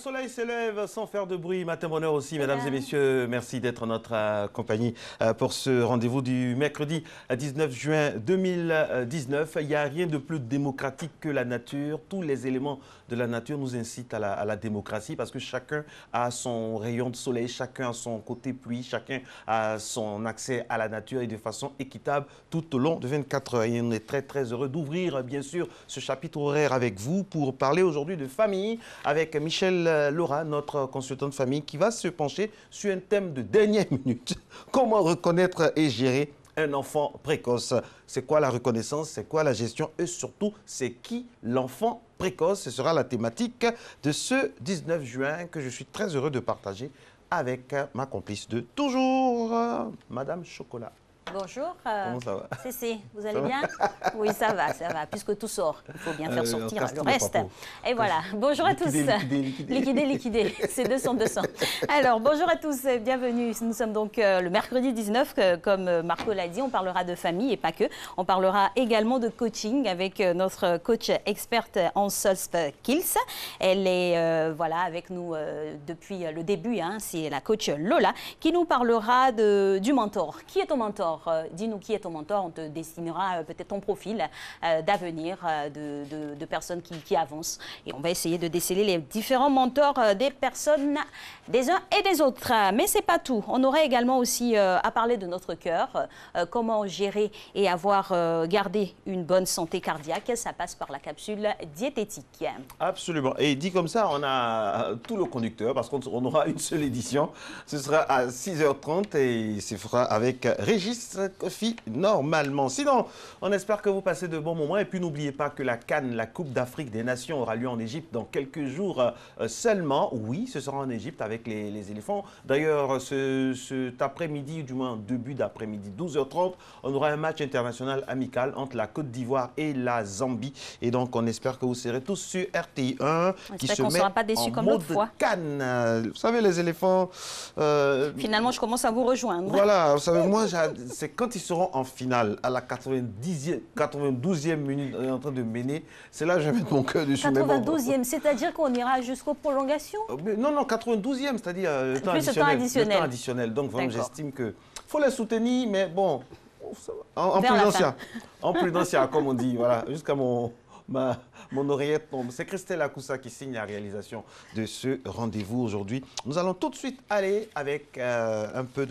soleil se lève sans faire de bruit. Matin bonheur aussi, mesdames et messieurs. Merci d'être en notre compagnie pour ce rendez-vous du mercredi 19 juin 2019. Il n'y a rien de plus démocratique que la nature. Tous les éléments de la nature nous incitent à la démocratie parce que chacun a son rayon de soleil, chacun a son côté pluie, chacun a son accès à la nature et de façon équitable tout au long de 24 heures. Et on est très très heureux d'ouvrir bien sûr ce chapitre horaire avec vous pour parler aujourd'hui de famille avec Michel Laura, notre consultante famille, qui va se pencher sur un thème de dernière minute. Comment reconnaître et gérer un enfant précoce? C'est quoi la reconnaissance? C'est quoi la gestion? Et surtout, c'est qui l'enfant précoce? Ce sera la thématique de ce 19 juin que je suis très heureux de partager avec ma complice de toujours, Madame Chocolat. Bonjour. Comment ça va? Cécile, vous allez bien? Oui, ça va, puisque tout sort. Il faut bien faire sortir le reste. Et voilà. Bonjour à tous. Liquider. C'est 200. Alors, bonjour à tous, bienvenue. Nous sommes donc le mercredi 19, comme Marco l'a dit, on parlera de famille et pas que. On parlera également de coaching avec notre coach experte en soft skills. Elle est voilà, avec nous depuis le début. Hein, c'est la coach Lola qui nous parlera du mentor. Qui est ton mentor? Dis-nous qui est ton mentor, on te dessinera peut-être ton profil d'avenir de personnes qui avancent. Et on va essayer de déceler les différents mentors des personnes, des uns et des autres. Mais ce n'est pas tout. On aurait également aussi à parler de notre cœur, comment gérer et avoir gardé une bonne santé cardiaque. Ça passe par la capsule diététique. Absolument. Et dit comme ça, on a tout le conducteur parce qu'on aura une seule édition. Ce sera à 6h30 et ce sera avec Régis Kofi normalement. Sinon, on espère que vous passez de bons moments. Et puis, n'oubliez pas que la CAN, la Coupe d'Afrique des Nations, aura lieu en Égypte dans quelques jours seulement. Oui, ce sera en Égypte avec les éléphants. D'ailleurs, cet après-midi, du moins début d'après-midi, 12h30, on aura un match international amical entre la Côte d'Ivoire et la Zambie. Et donc, on espère que vous serez tous sur RTI1 qui se met pas déçus en comme mode fois. CAN. Vous savez, les éléphants... Finalement, je commence à vous rejoindre. Voilà, vous savez, moi, c'est quand ils seront en finale, à la 92e minute, en train de mener, c'est là que je vais mettre mon cœur dessus. 92e, c'est-à-dire qu'on ira jusqu'aux prolongations? Non, 92e, c'est-à-dire le temps additionnel. Donc, vraiment, j'estime qu'il faut les soutenir, mais bon, en prudentiel, comme on dit, voilà, jusqu'à mon oreillette tombe. C'est Christelle Akoussa qui signe la réalisation de ce rendez-vous aujourd'hui. Nous allons tout de suite aller avec un peu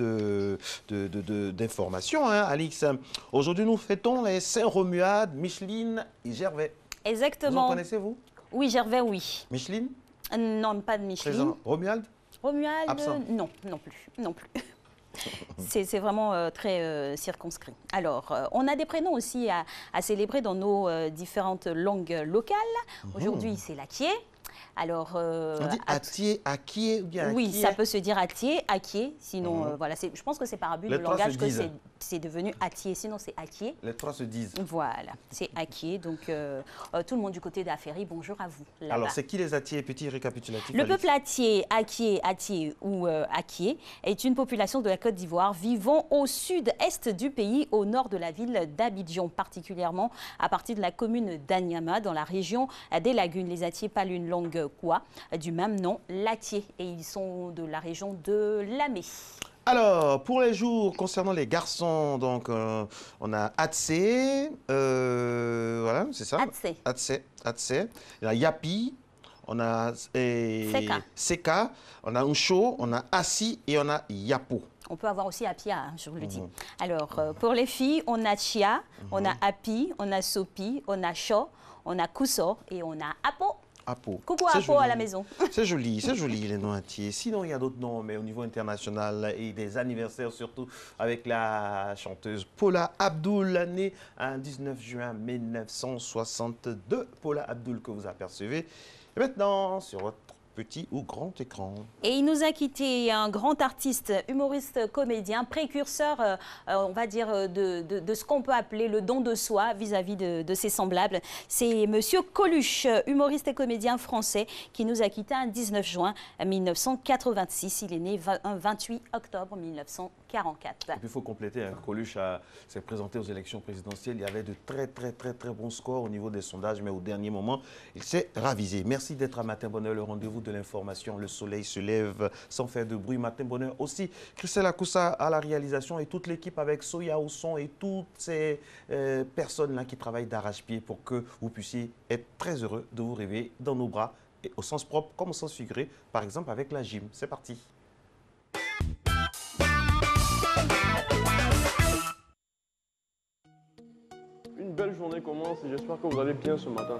d'informations, hein, Alix. Aujourd'hui, nous fêtons les Saint-Romuald, Micheline et Gervais. Exactement. Vous en connaissez-vous? Oui, Gervais, oui. Micheline? Non, pas de Micheline. Présent. Romuald? Romuald, absent. Non plus. C'est vraiment très circonscrit. Alors, on a des prénoms aussi à célébrer dans nos différentes langues locales. Aujourd'hui, c'est l'Akié. Alors, on dit Atié, Akié ou bien Akié? Oui, ça peut se dire Atié, Akié. Sinon, voilà, je pense que c'est par abus de langage que c'est devenu Atié. Sinon, c'est Akié. Les trois se disent. Voilà, c'est Akié. Donc, tout le monde du côté d'Aféry, bonjour à vous. Alors, c'est qui les Atiés? Petit récapitulatif. Le peuple Atié, Atié ou Akié est une population de la Côte d'Ivoire vivant au sud-est du pays, au nord de la ville d'Abidjan, particulièrement à partir de la commune d'Anyama, dans la région des Lagunes. Les Atiés parlent une langue quoi du même nom, l'Atié, et ils sont de la région de Lamé. Alors, pour les jours concernant les garçons, donc on a Atsé, voilà, c'est ça. Atsé. Il y a Yapi, on a Seka, on a Uncho, on a Assi et on a Yapo. On peut avoir aussi Apia, hein, je vous le dis. Alors, pour les filles, on a Chia, on a Api, on a Sopi, on a Cho, on a Kuso et on a Apo. Coucou Apo à la maison. C'est joli les noms entiers. Sinon, il y a d'autres noms, mais au niveau international et des anniversaires surtout avec la chanteuse Paula Abdul, née un 19 juin 1962. Paula Abdul que vous apercevez. Et maintenant, sur votre petit ou grand écran. Et il nous a quitté, un grand artiste, humoriste, comédien, précurseur, on va dire, de ce qu'on peut appeler le don de soi vis-à-vis de ses semblables. C'est Monsieur Coluche, humoriste et comédien français, qui nous a quitté un 19 juin 1986. Il est né un 28 octobre 1944. Et puis il faut compléter, hein, Coluche s'est présenté aux élections présidentielles. Il y avait de très bons scores au niveau des sondages, mais au dernier moment, il s'est ravisé. Merci d'être à Matin Bonheur, le rendez-vous rendez-vous de l'information. Le soleil se lève sans faire de bruit. Matin bonheur aussi. Christelle Akoussa à la réalisation et toute l'équipe avec Soya au son et toutes ces personnes-là qui travaillent d'arrache-pied pour que vous puissiez être très heureux de vous réveiller dans nos bras, et au sens propre comme au sens figuré, par exemple avec la gym. C'est parti. Une belle journée commence et j'espère que vous allez bien ce matin.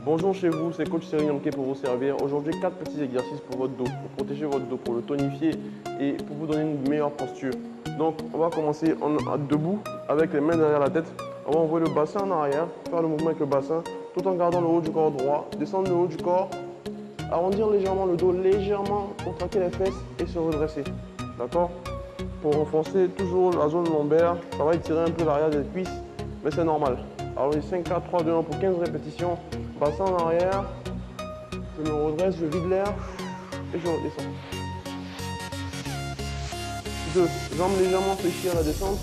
Bonjour chez vous, c'est coach Cyril Yamke pour vous servir. Aujourd'hui, 4 petits exercices pour votre dos, pour protéger votre dos, pour le tonifier et pour vous donner une meilleure posture. Donc, on va commencer debout avec les mains derrière la tête. On va envoyer le bassin en arrière, faire le mouvement avec le bassin, tout en gardant le haut du corps droit, descendre le haut du corps, arrondir légèrement le dos, légèrement contracter les fesses et se redresser. D'accord? Pour renforcer toujours la zone lombaire, ça va étirer un peu l'arrière des cuisses, mais c'est normal. Alors, 5, 4, 3, 2, 1 pour 15 répétitions. Bassin en arrière, je me redresse, je vide l'air et je redescends. 2, jambes légèrement fléchies à la descente.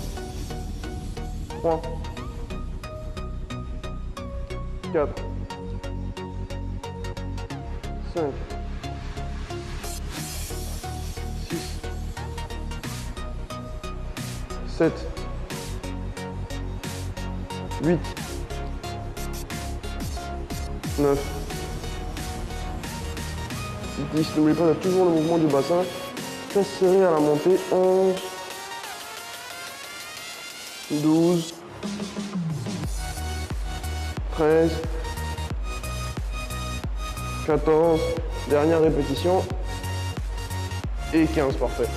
3, 4, 5, 6, 7, 8, 9, 10, n'oubliez pas, toujours le mouvement du bassin, très serré à la montée, 11, 12, 13, 14, dernière répétition, et 15, parfait.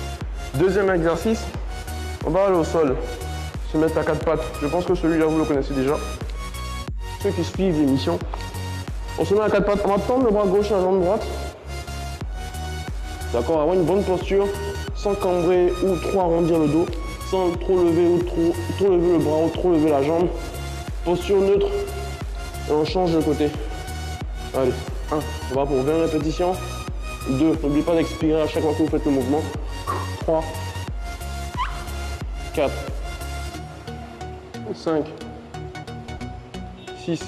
Deuxième exercice, on va aller au sol, se mettre à 4 pattes, je pense que celui-là vous le connaissez déjà. Ceux qui suivent l'émission, on se met à 4 pattes, on va tendre le bras gauche et la jambe droite. D'accord, avoir une bonne posture, sans cambrer ou trop arrondir le dos, sans trop lever ou trop lever le bras ou trop lever la jambe. Posture neutre, et on change de côté. Allez, 1, on va pour 20 répétitions. 2, n'oubliez pas d'expirer à chaque fois que vous faites le mouvement. 3, 4, 5, 6,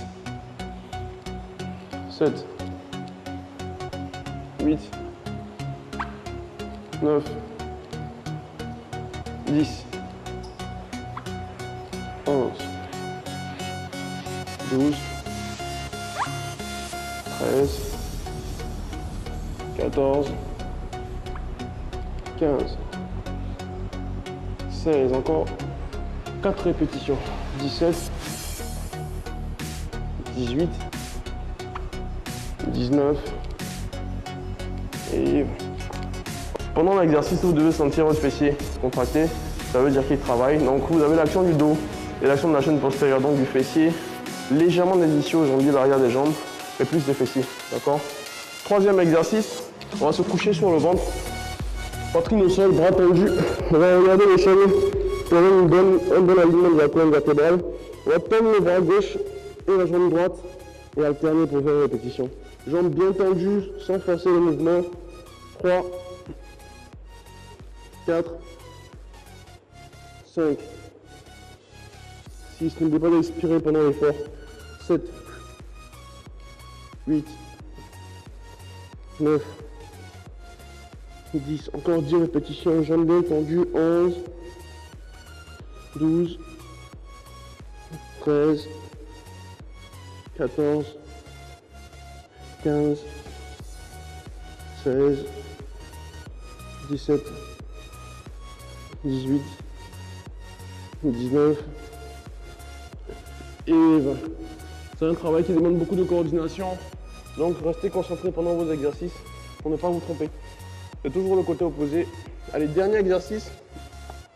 7, 8, 9, 10, 11, 12, 13, 14, 15, 16, encore 4 répétitions, 17, 18, 19 et pendant l'exercice, vous devez sentir votre fessier contracté, ça veut dire qu'il travaille. Donc vous avez l'action du dos et l'action de la chaîne postérieure, donc du fessier, légèrement des ischios, j'en dis l'arrière des jambes, et plus des fessiers, d'accord? Troisième exercice, on va se coucher sur le ventre, poitrine au sol, bras tendus, on va regarder les chevilles pour avoir un bon alignement de la colonne vertébrale. On va tendre le bras gauche et la jambe droite et alterner pour 20 répétitions. Jambes bien tendues, sans forcer le mouvement. 3, 4, 5, 6, n'oubliez pas d'expirer pendant l'effort. 7, 8, 9, 10, encore 10 répétitions, jambes bien tendues. 11, 12, 13, 14, 15, 16, 17, 18, 19 et 20. C'est un travail qui demande beaucoup de coordination, donc restez concentrés pendant vos exercices pour ne pas vous tromper. C'est toujours le côté opposé. Allez, dernier exercice,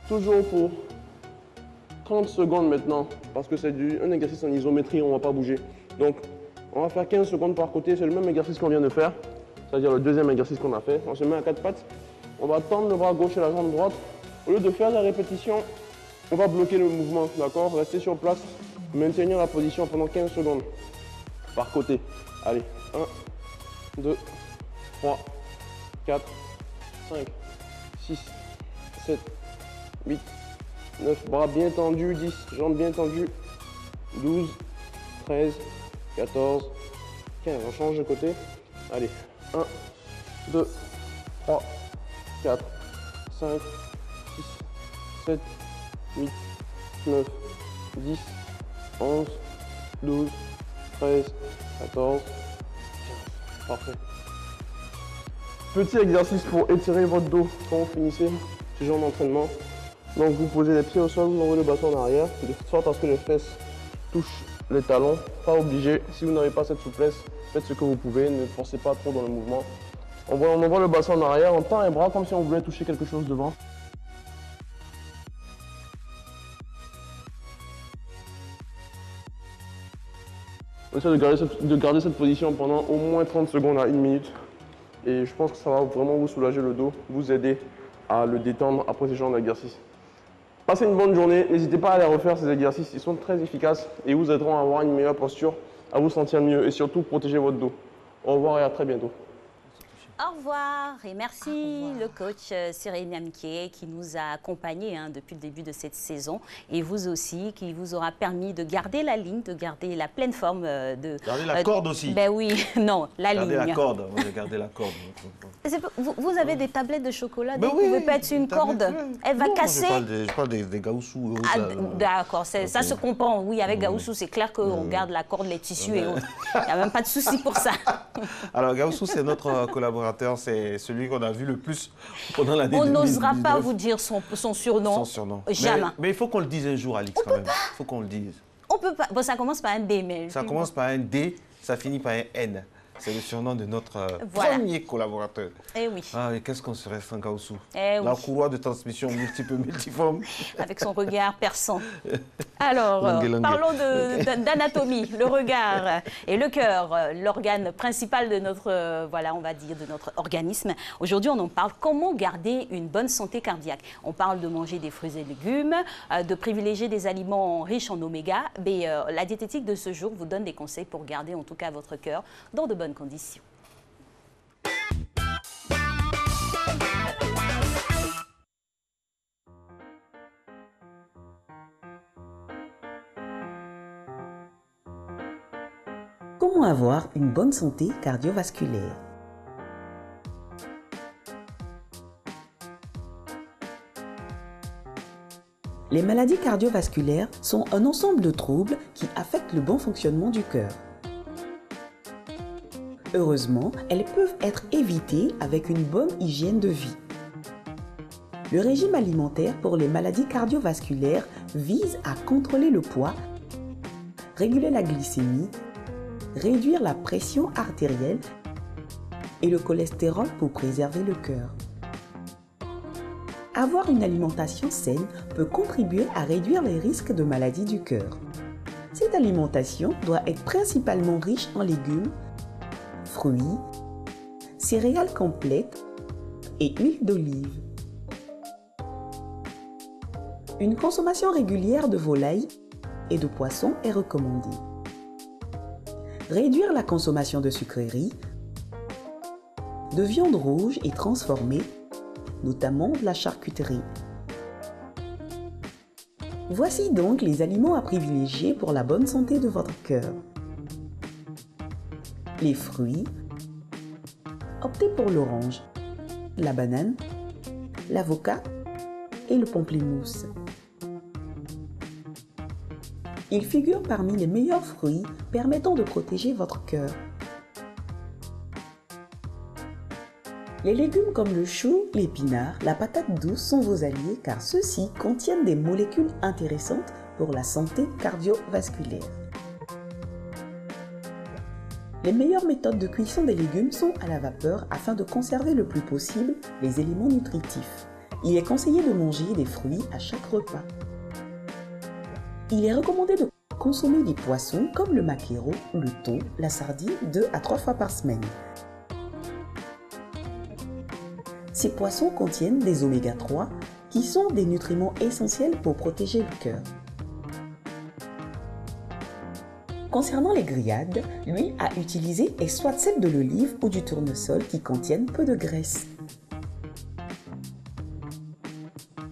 toujours pour 30 secondes maintenant, parce que c'est un exercice en isométrie, on ne va pas bouger. Donc, on va faire 15 secondes par côté, c'est le même exercice qu'on vient de faire, c'est-à-dire le deuxième exercice qu'on a fait. On se met à 4 pattes, on va tendre le bras gauche et la jambe droite. Au lieu de faire la répétition, on va bloquer le mouvement, d'accord? Restez sur place, maintenir la position pendant 15 secondes par côté. Allez, 1, 2, 3, 4, 5, 6, 7, 8, 9, bras bien tendus, 10, jambes bien tendues, 12, 13, 14, 15. On change de côté. Allez, 1, 2, 3, 4, 5, 6, 7, 8, 9, 10, 11, 12, 13, 14, 15. Parfait. Petit exercice pour étirer votre dos quand vous finissez ce genre d'entraînement. Donc vous posez les pieds au sol, vous envoyez le bâton en arrière, de sorte à ce que les fesses touchent les talons. Pas obligé, si vous n'avez pas cette souplesse, faites ce que vous pouvez, ne forcez pas trop dans le mouvement. On envoie le bassin en arrière, on tend les bras comme si on voulait toucher quelque chose devant. On essaie de garder cette position pendant au moins 30 secondes à 1 minute. Et je pense que ça va vraiment vous soulager le dos, vous aider à le détendre après ce genre d'exercice. Passez une bonne journée, n'hésitez pas à aller refaire ces exercices, ils sont très efficaces et vous aideront à avoir une meilleure posture, à vous sentir mieux et surtout protéger votre dos. Au revoir et à très bientôt. Au revoir et merci le coach Cyril Niamké qui nous a accompagnés depuis le début de cette saison et vous aussi qui vous aura permis de garder la ligne, de garder la pleine forme de... Garder la corde aussi. Ben oui, non, la ligne. Garder la corde, garder la corde. Vous avez des tablettes de chocolat, ben donc oui, vous pouvez mettre une corde, elle va casser. Je parle des gaoussous. D'accord, ça se comprend, oui, avec gaoussou, c'est clair qu'on garde la corde, les tissus et autres. Il n'y a même pas de souci pour ça. Alors gaoussou, c'est notre collaborateur. C'est celui qu'on a vu le plus pendant l'année 2019. On n'osera pas vous dire son surnom. Son surnom. Jamais. Mais il faut qu'on le dise un jour, Alix, quand même. Il faut qu'on le dise. On peut pas. Bon, ça commence par un D, mais... Ça commence par un D, ça finit par un N. C'est le surnom de notre premier collaborateur. Eh oui. Ah, et qu'est-ce qu'on serait sans Gaoussou? Eh La oui. courroie de transmission multiforme. Avec son regard perçant. Alors, parlons d'anatomie, le regard et le cœur, l'organe principal de notre, voilà, on va dire, de notre organisme. Aujourd'hui, on en parle. Comment garder une bonne santé cardiaque? On parle de manger des fruits et légumes, de privilégier des aliments riches en oméga. Mais la diététique de ce jour vous donne des conseils pour garder, en tout cas, votre cœur dans de bonnes conditions. Comment avoir une bonne santé cardiovasculaire? Les maladies cardiovasculaires sont un ensemble de troubles qui affectent le bon fonctionnement du cœur. Heureusement, elles peuvent être évitées avec une bonne hygiène de vie. Le régime alimentaire pour les maladies cardiovasculaires vise à contrôler le poids, réguler la glycémie, réduire la pression artérielle et le cholestérol pour préserver le cœur. Avoir une alimentation saine peut contribuer à réduire les risques de maladies du cœur. Cette alimentation doit être principalement riche en légumes, fruits, céréales complètes et huile d'olive. Une consommation régulière de volaille et de poisson est recommandée. Réduire la consommation de sucreries, de viande rouge et transformée, notamment de la charcuterie. Voici donc les aliments à privilégier pour la bonne santé de votre cœur. Les fruits, optez pour l'orange, la banane, l'avocat et le pamplemousse. Ils figurent parmi les meilleurs fruits permettant de protéger votre cœur. Les légumes comme le chou, l'épinard, la patate douce sont vos alliés car ceux-ci contiennent des molécules intéressantes pour la santé cardiovasculaire. Les meilleures méthodes de cuisson des légumes sont à la vapeur afin de conserver le plus possible les éléments nutritifs. Il est conseillé de manger des fruits à chaque repas. Il est recommandé de consommer des poissons comme le maquereau, le thon, la sardine 2 à 3 fois par semaine. Ces poissons contiennent des oméga 3 qui sont des nutriments essentiels pour protéger le cœur. Concernant les grillades, l'huile à utiliser est soit celle de l'olive ou du tournesol qui contiennent peu de graisse.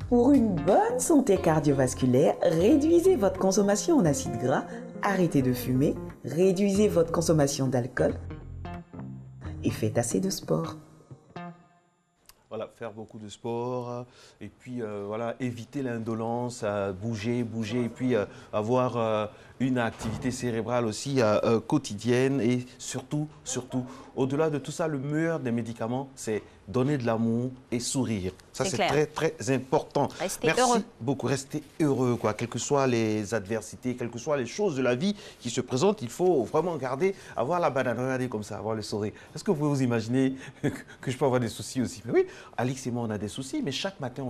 Pour une bonne santé cardiovasculaire, réduisez votre consommation en acides gras, arrêtez de fumer, réduisez votre consommation d'alcool et faites assez de sport. Voilà, faire beaucoup de sport et puis voilà, éviter l'indolence, bouger, et puis avoir une activité cérébrale aussi quotidienne et surtout, au-delà de tout ça, le meilleur des médicaments, c'est donner de l'amour et sourire. Ça, c'est très, très important. Restez heureux. Beaucoup, restez heureux, quoi. Quelles que soient les adversités, quelles que soient les choses de la vie qui se présentent, il faut vraiment garder, avoir la banane, regarder comme ça, avoir le sourire. Est-ce que vous pouvez vous imaginer que je peux avoir des soucis aussi? Mais oui, Alix et moi, on a des soucis, mais chaque matin,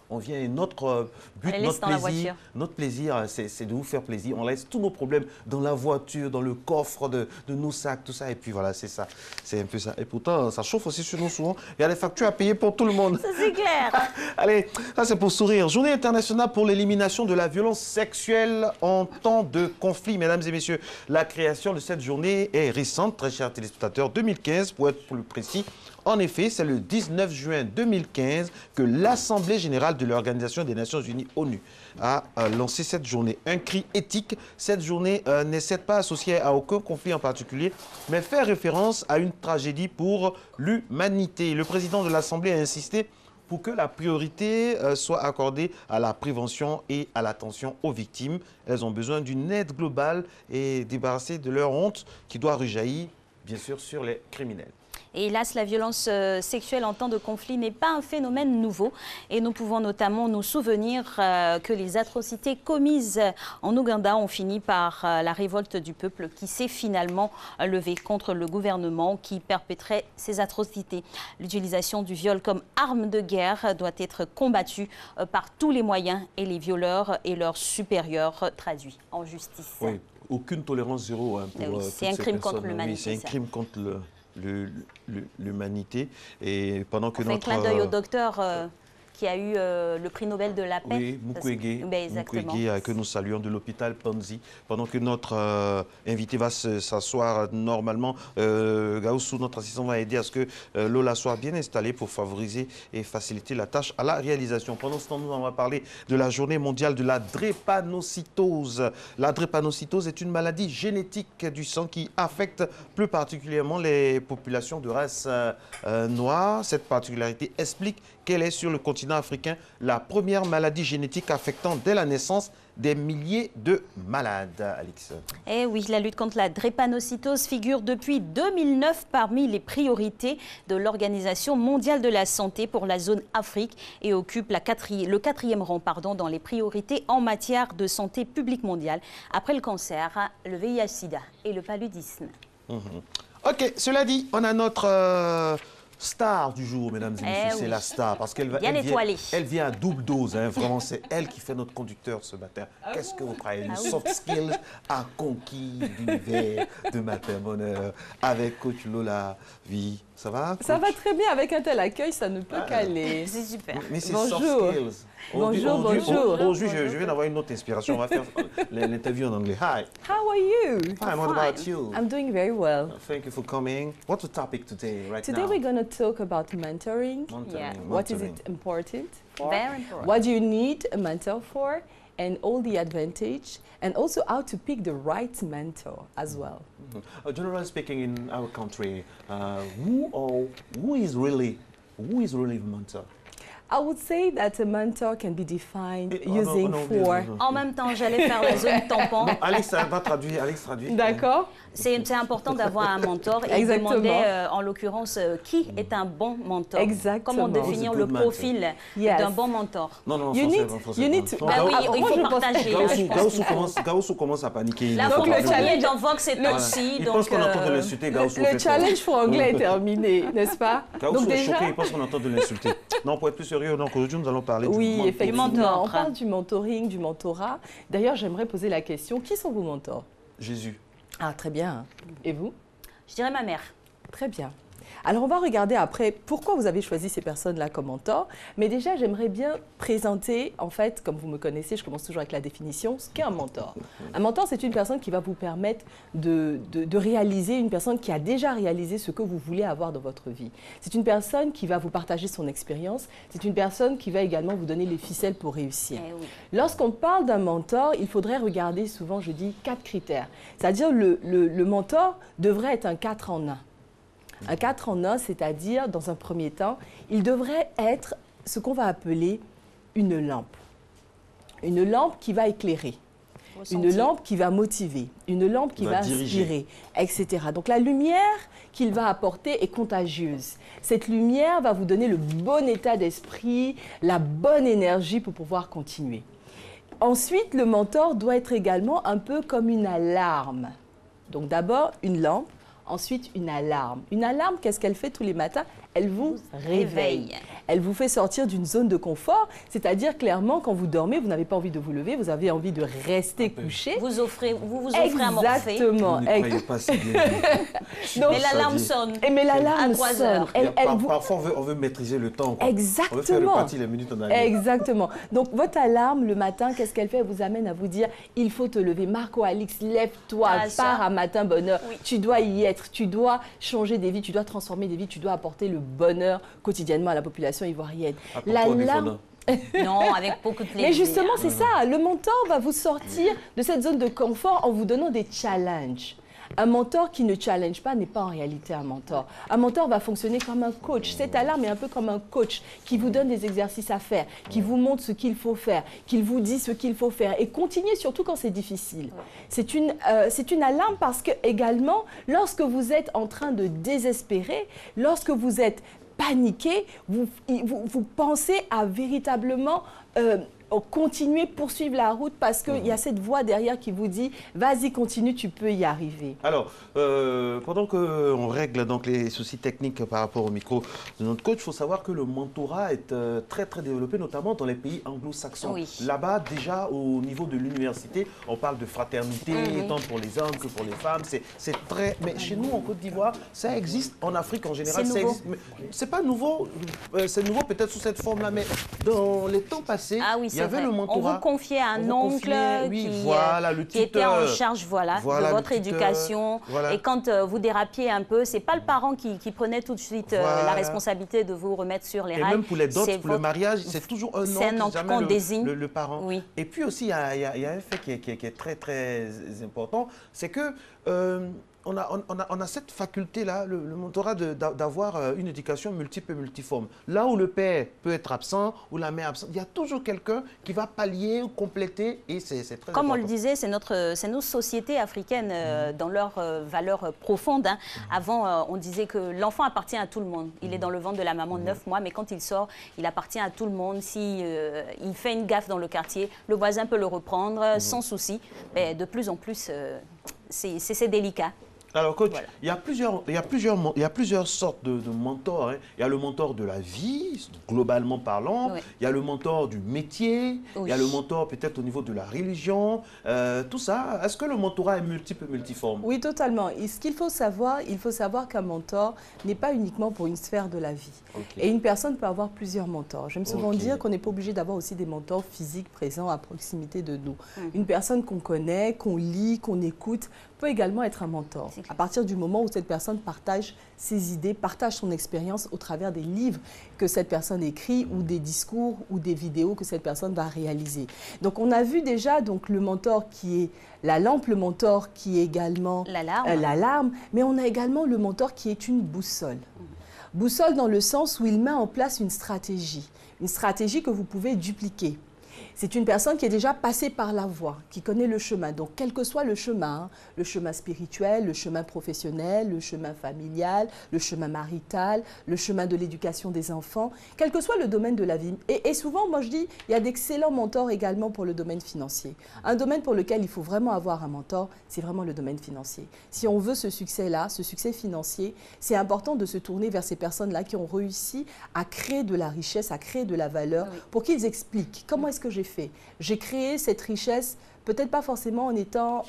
on vient et notre but, notre plaisir, c'est de vous faire plaisir. On laisse tous nos problèmes dans la voiture, dans le coffre de nos sacs, tout ça, et puis voilà, c'est ça. C'est un peu ça. Et pourtant, ça chauffe aussi sur nous souvent. Il y a des factures à payer pour tout le monde. Ça, c'est clair. Allez, ça c'est pour sourire. Journée internationale pour l'élimination de la violence sexuelle en temps de conflit. Mesdames et messieurs, la création de cette journée est récente, très chers téléspectateurs, 2015 pour être plus précis. En effet, c'est le 19 juin 2015 que l'Assemblée générale de l'Organisation des Nations Unies, ONU, a lancé cette journée. Un cri éthique, cette journée n'est certes pas associée à aucun conflit en particulier, mais fait référence à une tragédie pour l'humanité. Le président de l'Assemblée a insisté pour que la priorité soit accordée à la prévention et à l'attention aux victimes. Elles ont besoin d'une aide globale et débarrassées de leur honte qui doit rejaillir, bien sûr, sur les criminels. Et hélas, la violence sexuelle en temps de conflit n'est pas un phénomène nouveau. Et nous pouvons notamment nous souvenir que les atrocités commises en Ouganda ont fini par la révolte du peuple qui s'est finalement levée contre le gouvernement qui perpétrait ces atrocités. L'utilisation du viol comme arme de guerre doit être combattue par tous les moyens et les violeurs et leurs supérieurs traduits en justice. Oui, aucune tolérance zéro pour c'est un crime contre l'humanité. Oui, c'est un crime contre l'humanité. Et pendant que notre... clin d'œil au docteur qui a eu le prix Nobel de la paix. Oui, Mukwege, que nous saluons de l'hôpital Panzi. Pendant que notre invité va s'asseoir normalement, Gaoussou, notre assistant, va aider à ce que Lola soit bien installée pour favoriser et faciliter la tâche à la réalisation. Pendant ce temps, nous allons parler de la journée mondiale de la drépanocytose. La drépanocytose est une maladie génétique du sang qui affecte plus particulièrement les populations de race noire. Cette particularité explique qu'elle est sur le continent africain la première maladie génétique affectant dès la naissance des milliers de malades, Alix. Eh oui, la lutte contre la drépanocytose figure depuis 2009 parmi les priorités de l'Organisation mondiale de la santé pour la zone Afrique et occupe le 4e rang dans les priorités en matière de santé publique mondiale après le cancer, le VIH-Sida et le paludisme. Ok, cela dit, on a notre... star du jour, mesdames et messieurs, c'est la star, parce qu'elle vient à double dose, hein, vraiment, c'est elle qui fait notre conducteur ce matin. Qu'est-ce que vous croyez? Le soft skills a conquis l'univers de Matin Bonheur avec Coach Lola Vie. Ça va? Ça va très bien, avec un tel accueil, ça ne peut qu'aller. C'est super. Mais c'est soft skills. Bonjour. Aujourd'hui, je viens d'avoir une autre inspiration. On va faire l'interview en anglais. Hi. How are you? Fine. What about you? I'm doing very well. Thank you for coming. What's the topic today, Today we're going to talk about mentoring. What is it important for? Very important. What do you need a mentor for? And all the advantage, and also how to pick the right mentor as well. Generally speaking, in our country, who is really a mentor? I would say that a mentor can be defined using four. En même temps, j'allais faire la zone tampon. Non, Alex va traduire. D'accord. C'est important d'avoir un mentor et demander, en l'occurrence, qui est un bon mentor. Exactement. Comment définir le profil d'un bon mentor? Non, you need to. Bah oui, il faut partager. Gaoussou commence à paniquer. La francophonie est en vogue ces temps-ci. Il pense qu'on entend de l'insulter, Gaoussou. Le challenge pour anglais est terminé, n'est-ce pas? Gaoussou est choqué, il pense qu'on entend de l'insulter. Non, pour être plus sérieux, aujourd'hui, nous allons parler du effectivement. mentor. On parle du mentoring, du mentorat. D'ailleurs, j'aimerais poser la question, qui sont vos mentors? Jésus. Ah, très bien. Et vous? Je dirais ma mère. Très bien. Alors, on va regarder après pourquoi vous avez choisi ces personnes-là comme mentors. Mais déjà, j'aimerais bien présenter, en fait, comme vous me connaissez, je commence toujours avec la définition, ce qu'est un mentor. Un mentor, c'est une personne qui va vous permettre de réaliser, une personne qui a déjà réalisé ce que vous voulez avoir dans votre vie. C'est une personne qui va vous partager son expérience. C'est une personne qui va également vous donner les ficelles pour réussir. Oui. Lorsqu'on parle d'un mentor, il faudrait regarder souvent, je dis, 4 critères. C'est-à-dire le mentor devrait être un 4 en 1. Un 4 en 1, c'est-à-dire, dans un premier temps, il devrait être ce qu'on va appeler une lampe. Une lampe qui va éclairer. Une lampe qui va motiver, une lampe qui va inspirer, etc. Donc la lumière qu'il va apporter est contagieuse. Cette lumière va vous donner le bon état d'esprit, la bonne énergie pour pouvoir continuer. Ensuite, le mentor doit être également un peu comme une alarme. Donc d'abord une lampe, ensuite une alarme. Une alarme, qu'est-ce qu'elle fait tous les matins? Elle vous réveille. Elle vous fait sortir d'une zone de confort, c'est-à-dire clairement quand vous dormez, vous n'avez pas envie de vous lever, vous avez envie de rester couché. Vous vous offrez à morpher. Exactement. Pas si bien. Mais l'alarme sonne. Mais l'alarme sonne. Parfois, on veut maîtriser le temps. Quoi. Exactement. On veut faire le parti, les minutes en arrière. Exactement. Donc, votre alarme, le matin, qu'est-ce qu'elle fait? Elle vous amène à vous dire, il faut te lever. Marco, Alix, lève-toi, pars à matin bonheur. Oui. Tu dois y être, tu dois changer des vies, tu dois transformer des vies, tu dois apporter le bonheur quotidiennement à la population ivoirienne. L'alarme... Non, avec beaucoup de plaisir. Mais justement, c'est ça. Le mentor va vous sortir de cette zone de confort en vous donnant des challenges. Un mentor qui ne challenge pas n'est pas en réalité un mentor. Un mentor va fonctionner comme un coach. Cette alarme est un peu comme un coach qui vous donne des exercices à faire, qui vous montre ce qu'il faut faire, qui vous dit ce qu'il faut faire. Et continuez surtout quand c'est difficile. C'est une alarme parce que également, lorsque vous êtes en train de désespérer, lorsque vous êtes paniqué, vous pensez à véritablement continuer, poursuivre la route parce qu'il y a cette voix derrière qui vous dit « Vas-y, continue, tu peux y arriver ». Alors, pendant qu'on règle donc les soucis techniques par rapport au micro de notre coach, il faut savoir que le mentorat est très, très développé, notamment dans les pays anglo-saxons. Oui. Là-bas, déjà, au niveau de l'université, on parle de fraternité, tant pour les hommes que pour les femmes. C'est très... Mais chez nous, en Côte d'Ivoire, ça existe. En Afrique, en général, ça existe. C'est pas nouveau. C'est nouveau peut-être sous cette forme-là, mais dans les temps passés, il y avait le mentorat. On vous confiait un oncle qui était en charge de votre éducation. Et quand vous dérapiez un peu, ce n'est pas le parent qui prenait tout de suite la responsabilité de vous remettre sur les rails. Et même pour les dots, pour le mariage, c'est toujours un oncle qu'on désigne. Le parent. Oui. Et puis aussi, il y a un fait qui est très, très important, c'est que... On a cette faculté-là, le mentorat, d'avoir une éducation multiple et multiforme. Là où le père peut être absent, ou la mère absente, il y a toujours quelqu'un qui va pallier, compléter, et c'est très important. Comme on le disait, c'est nos sociétés africaines dans leurs valeurs profondes. Hein. Avant, on disait que l'enfant appartient à tout le monde. Il est dans le ventre de la maman 9 mois, mais quand il sort, il appartient à tout le monde. Si il fait une gaffe dans le quartier, le voisin peut le reprendre sans souci. Mais de plus en plus, c'est délicat. Alors, coach, il y a plusieurs sortes de mentors. Hein. Il y a le mentor de la vie, globalement parlant. Oui. Il y a le mentor du métier. Oui. Il y a le mentor peut-être au niveau de la religion. Tout ça, est-ce que le mentorat est multiple, multiforme? Oui, totalement. Et ce qu'il faut savoir, qu'un mentor n'est pas uniquement pour une sphère de la vie. Okay. Et une personne peut avoir plusieurs mentors. J'aime souvent dire qu'on n'est pas obligé d'avoir aussi des mentors physiques présents à proximité de nous. Une personne qu'on connaît, qu'on lit, qu'on écoute, peut également être un mentor. À partir du moment où cette personne partage ses idées, partage son expérience au travers des livres que cette personne écrit ou des discours ou des vidéos que cette personne va réaliser. Donc on a vu déjà donc, le mentor qui est la lampe, le mentor qui est également l'alarme, mais on a également le mentor qui est une boussole. Boussole dans le sens où il met en place une stratégie que vous pouvez dupliquer. C'est une personne qui est déjà passée par la voie, qui connaît le chemin. Donc, quel que soit le chemin spirituel, le chemin professionnel, le chemin familial, le chemin marital, le chemin de l'éducation des enfants, quel que soit le domaine de la vie. Et souvent, moi je dis, il y a d'excellents mentors également pour le domaine financier. Un domaine pour lequel il faut vraiment avoir un mentor, c'est vraiment le domaine financier. Si on veut ce succès-là, ce succès financier, c'est important de se tourner vers ces personnes-là qui ont réussi à créer de la richesse, à créer de la valeur, pour qu'ils expliquent comment est-ce que j'ai créé cette richesse, peut-être pas forcément en étant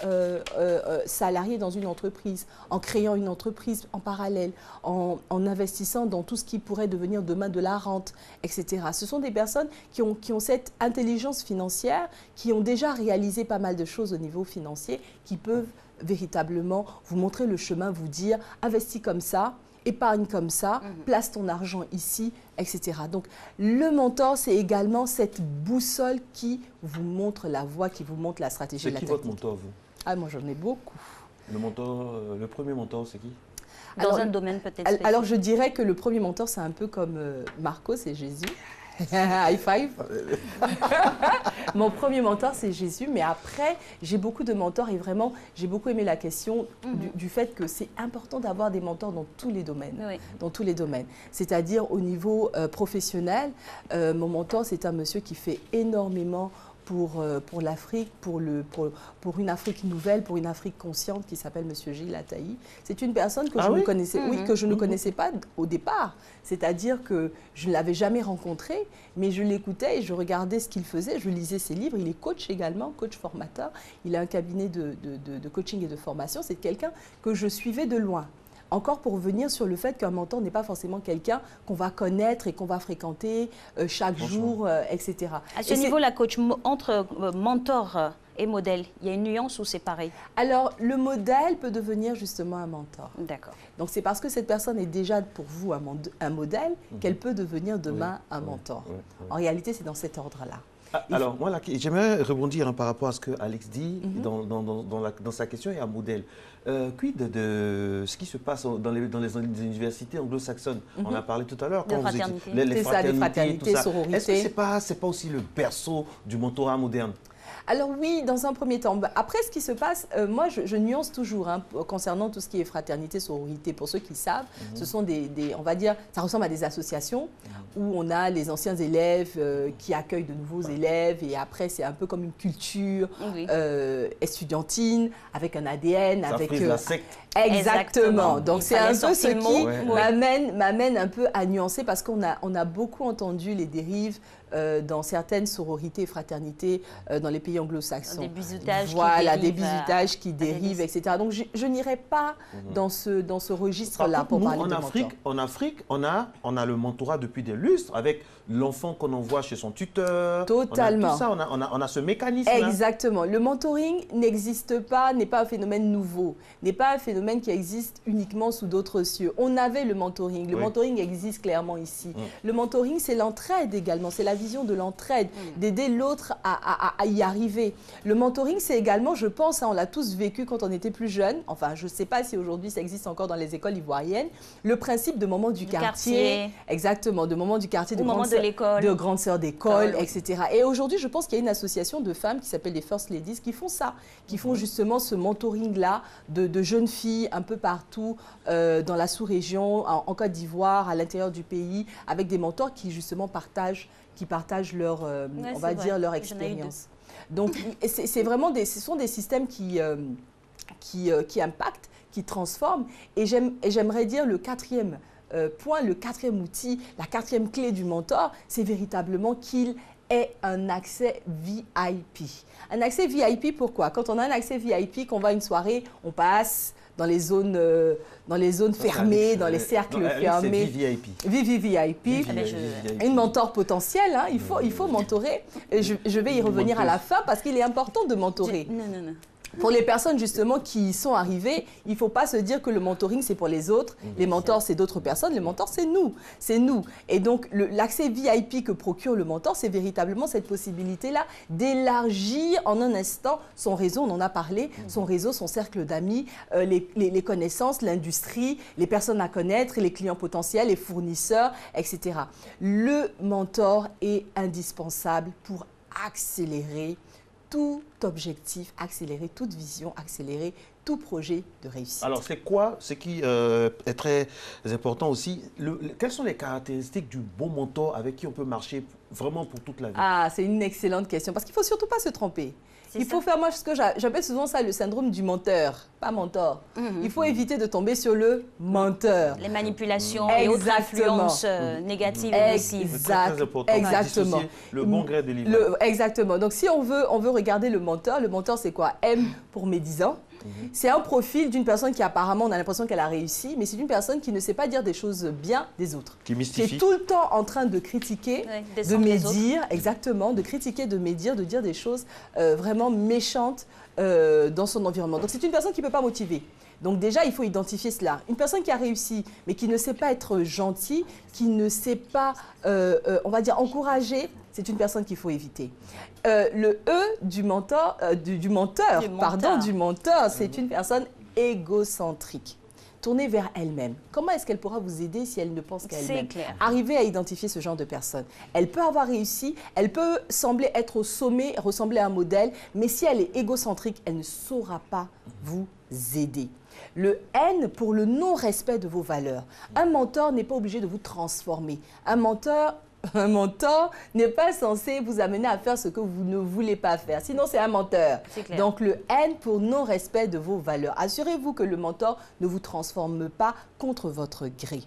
salarié dans une entreprise, en créant une entreprise en parallèle, en investissant dans tout ce qui pourrait devenir demain de la rente, etc. Ce sont des personnes qui ont cette intelligence financière, qui ont déjà réalisé pas mal de choses au niveau financier, qui peuvent véritablement vous montrer le chemin, vous dire « investis comme ça ». Épargne comme ça, place ton argent ici, etc. Donc, le mentor, c'est également cette boussole qui vous montre la voie, qui vous montre la stratégie. C'est qui votre mentor, vous? Ah, moi, j'en ai beaucoup. Le premier mentor, c'est qui? Dans un domaine peut-être spécifique. Alors, je dirais que le premier mentor, c'est un peu comme Marco, c'est Jésus. High five. Mon premier mentor, c'est Jésus. Mais après, j'ai beaucoup de mentors et vraiment, j'ai beaucoup aimé la question du fait que c'est important d'avoir des mentors dans tous les domaines. Oui. Dans tous les domaines. C'est-à-dire au niveau professionnel, mon mentor, c'est un monsieur qui fait énormément pour l'Afrique, pour une Afrique nouvelle, pour une Afrique consciente qui s'appelle M. Gilles Attaï. C'est une personne que je ne connaissais, que je ne connaissais pas au départ. C'est-à-dire que je ne l'avais jamais rencontré, mais je l'écoutais et je regardais ce qu'il faisait, je lisais ses livres. Il est coach également, coach formateur. Il a un cabinet de coaching et de formation. C'est quelqu'un que je suivais de loin. Encore pour revenir sur le fait qu'un mentor n'est pas forcément quelqu'un qu'on va connaître et qu'on va fréquenter chaque jour, etc. À ce niveau-là, coach, entre mentor et modèle, il y a une nuance ou c'est pareil? Alors, le modèle peut devenir justement un mentor. D'accord. Donc, c'est parce que cette personne est déjà pour vous un modèle qu'elle peut devenir demain un mentor. En réalité, c'est dans cet ordre-là. Alors, moi, j'aimerais rebondir par rapport à ce que Alex dit dans sa question et à modèle. Quid de ce qui se passe dans les universités anglo-saxonnes? On a parlé tout à l'heure. Les fraternités. Les fraternités, sororités. Est-ce que ce n'est pas aussi le berceau du mentorat moderne? Alors oui, dans un premier temps. Après, ce qui se passe, moi, je nuance toujours concernant tout ce qui est fraternité, sororité. Pour ceux qui savent, ce sont on va dire, ça ressemble à des associations où on a les anciens élèves qui accueillent de nouveaux élèves et après, c'est un peu comme une culture estudiantine avec un ADN. Ça avec la secte. Exactement. Donc, c'est un peu ce qui m'amène un peu à nuancer parce qu'on a beaucoup entendu les dérives dans certaines sororités et fraternités dans les pays anglo-saxons. Des bizutages des bizutages qui dérivent, etc. Donc, je n'irai pas dans ce registre-là pour parler de mentor. En Afrique, on a le mentorat depuis des lustres avec l'enfant qu'on envoie chez son tuteur. Totalement. On a tout ça, on a ce mécanisme. Exactement. Le mentoring n'existe pas, n'est pas un phénomène nouveau, n'est pas un phénomène qui existe uniquement sous d'autres cieux. On avait le mentoring. Le mentoring existe clairement ici. Le mentoring, c'est l'entraide également. C'est la vision de l'entraide, d'aider l'autre à y arriver. Le mentoring, c'est également, je pense, on l'a tous vécu quand on était plus jeune. Enfin, je ne sais pas si aujourd'hui ça existe encore dans les écoles ivoiriennes. Le principe de moment du quartier. Exactement, de moment du quartier, de grande sœur d'école, etc. Et aujourd'hui, je pense qu'il y a une association de femmes qui s'appelle les First Ladies qui font ça, qui font justement ce mentoring-là de jeunes filles un peu partout dans la sous-région, en Côte d'Ivoire, à l'intérieur du pays, avec des mentors qui justement partagent leur, on va dire, leur expérience. Donc, c'est vraiment ce sont des systèmes qui impactent, qui transforment. Et j'aimerais dire le quatrième point, le quatrième outil, la quatrième clé du mentor, c'est véritablement qu'il ait un accès VIP. Un accès VIP, pourquoi? Quand on a un accès VIP, qu'on va à une soirée, on passe dans les zones fermées, dans les cercles fermés. VVVIP. Une mentor potentielle, hein, il faut mentorer. Et je vais y revenir à la fin parce qu'il est important de mentorer. Non. Pour les personnes justement qui y sont arrivées, il ne faut pas se dire que le mentoring c'est pour les autres, les mentors c'est d'autres personnes, le mentor c'est nous. Et donc l'accès VIP que procure le mentor, c'est véritablement cette possibilité-là d'élargir en un instant son réseau, on en a parlé, son réseau, son cercle d'amis, les connaissances, l'industrie, les personnes à connaître, les clients potentiels, les fournisseurs, etc. Le mentor est indispensable pour accélérer tout objectif, accélérer toute vision, accélérer tout projet de réussite. Alors, c'est quoi ce qui est très important aussi? Quelles sont les caractéristiques du bon mentor avec qui on peut marcher vraiment pour toute la vie? Ah, c'est une excellente question parce qu'il ne faut surtout pas se tromper. Il faut faire, moi, ce que j'appelle souvent ça le syndrome du menteur, pas mentor. Il faut éviter de tomber sur le menteur. Les manipulations et autres influences négatives et nocives. C'est très important. Exactement. Le bon gré de l'ivre. Exactement. Donc, si on veut regarder le mentor, c'est quoi? M pour médisant. C'est un profil d'une personne qui apparemment, on a l'impression qu'elle a réussi, mais c'est une personne qui ne sait pas dire des choses bien des autres. Qui mystifie. Qui est tout le temps en train de critiquer, de médire, exactement, de critiquer, de médire, de dire des choses vraiment méchantes dans son environnement. Donc c'est une personne qui ne peut pas motiver. Donc déjà, il faut identifier cela. Une personne qui a réussi, mais qui ne sait pas être gentille, qui ne sait pas, on va dire, encourager, c'est une personne qu'il faut éviter. Le E du menteur, c'est une personne égocentrique. tourner vers elle-même. Comment est-ce qu'elle pourra vous aider si elle ne pense qu'à elle-même? C'est clair. Arriver à identifier ce genre de personne. Elle peut avoir réussi, elle peut sembler être au sommet, ressembler à un modèle, mais si elle est égocentrique, elle ne saura pas vous aider. Le N pour le non-respect de vos valeurs. Un mentor n'est pas obligé de vous transformer. Un mentor n'est pas censé vous amener à faire ce que vous ne voulez pas faire. Sinon, c'est un menteur. Donc, le N pour non-respect de vos valeurs. Assurez-vous que le mentor ne vous transforme pas contre votre gré.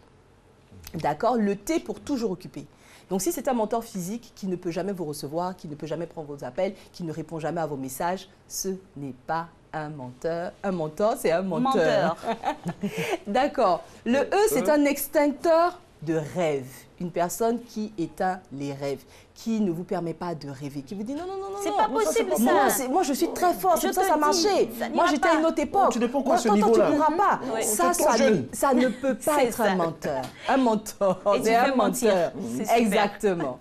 D'accord? Le T pour toujours occupé. Donc, si c'est un mentor physique qui ne peut jamais vous recevoir, qui ne peut jamais prendre vos appels, qui ne répond jamais à vos messages, ce n'est pas un menteur. Un mentor, c'est un menteur. D'accord. Le E, c'est un extincteur de rêve. Une personne qui éteint les rêves, qui ne vous permet pas de rêver, qui vous dit non, non, non, non. C'est pas possible ça. Moi, je suis très forte, ça marchait. Moi, j'étais à une autre époque. Tu dépends quoi à ce niveau-là? Tu ne pourras pas. Oui. Ça ne peut pas être un menteur. Un mentor, c'est un menteur. Exactement.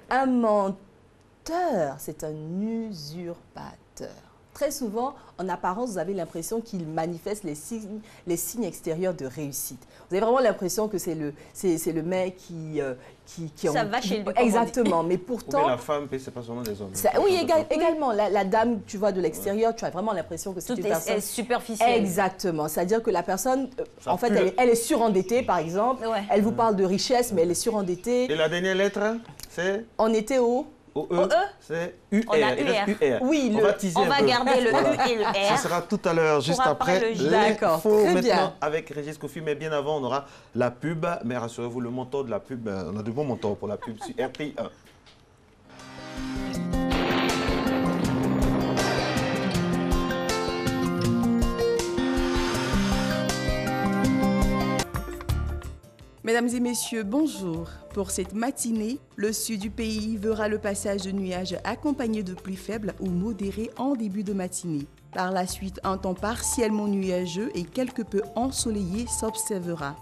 Un menteur, c'est un usurpateur. Très souvent, en apparence, vous avez l'impression qu'il manifeste les signes extérieurs de réussite. Vous avez vraiment l'impression que c'est le mec qui ça va chez lui. Exactement, mais pourtant... Ou bien la femme, c'est pas seulement les hommes. Oui, également. La dame, tu vois, de l'extérieur, tu as vraiment l'impression que c'est une personne... Tout est superficiel. Exactement. C'est-à-dire que la personne, en fait, elle est surendettée, par exemple. Ouais. Elle vous parle de richesse, mais elle est surendettée. Et la dernière lettre, c'est... On était au... Au E, c'est UR. On a UR. Oui, on va garder le U et le R. Ce sera tout à l'heure, juste après l'info maintenant avec Régis Kofi. Mais bien avant, on aura la pub. Mais rassurez-vous, le mentor de la pub, on a de bons mentors pour la pub sur RTI 1. Mesdames et messieurs, bonjour. Pour cette matinée, le sud du pays verra le passage de nuages accompagné de pluies faibles ou modérées en début de matinée. Par la suite, un temps partiellement nuageux et quelque peu ensoleillé s'observera.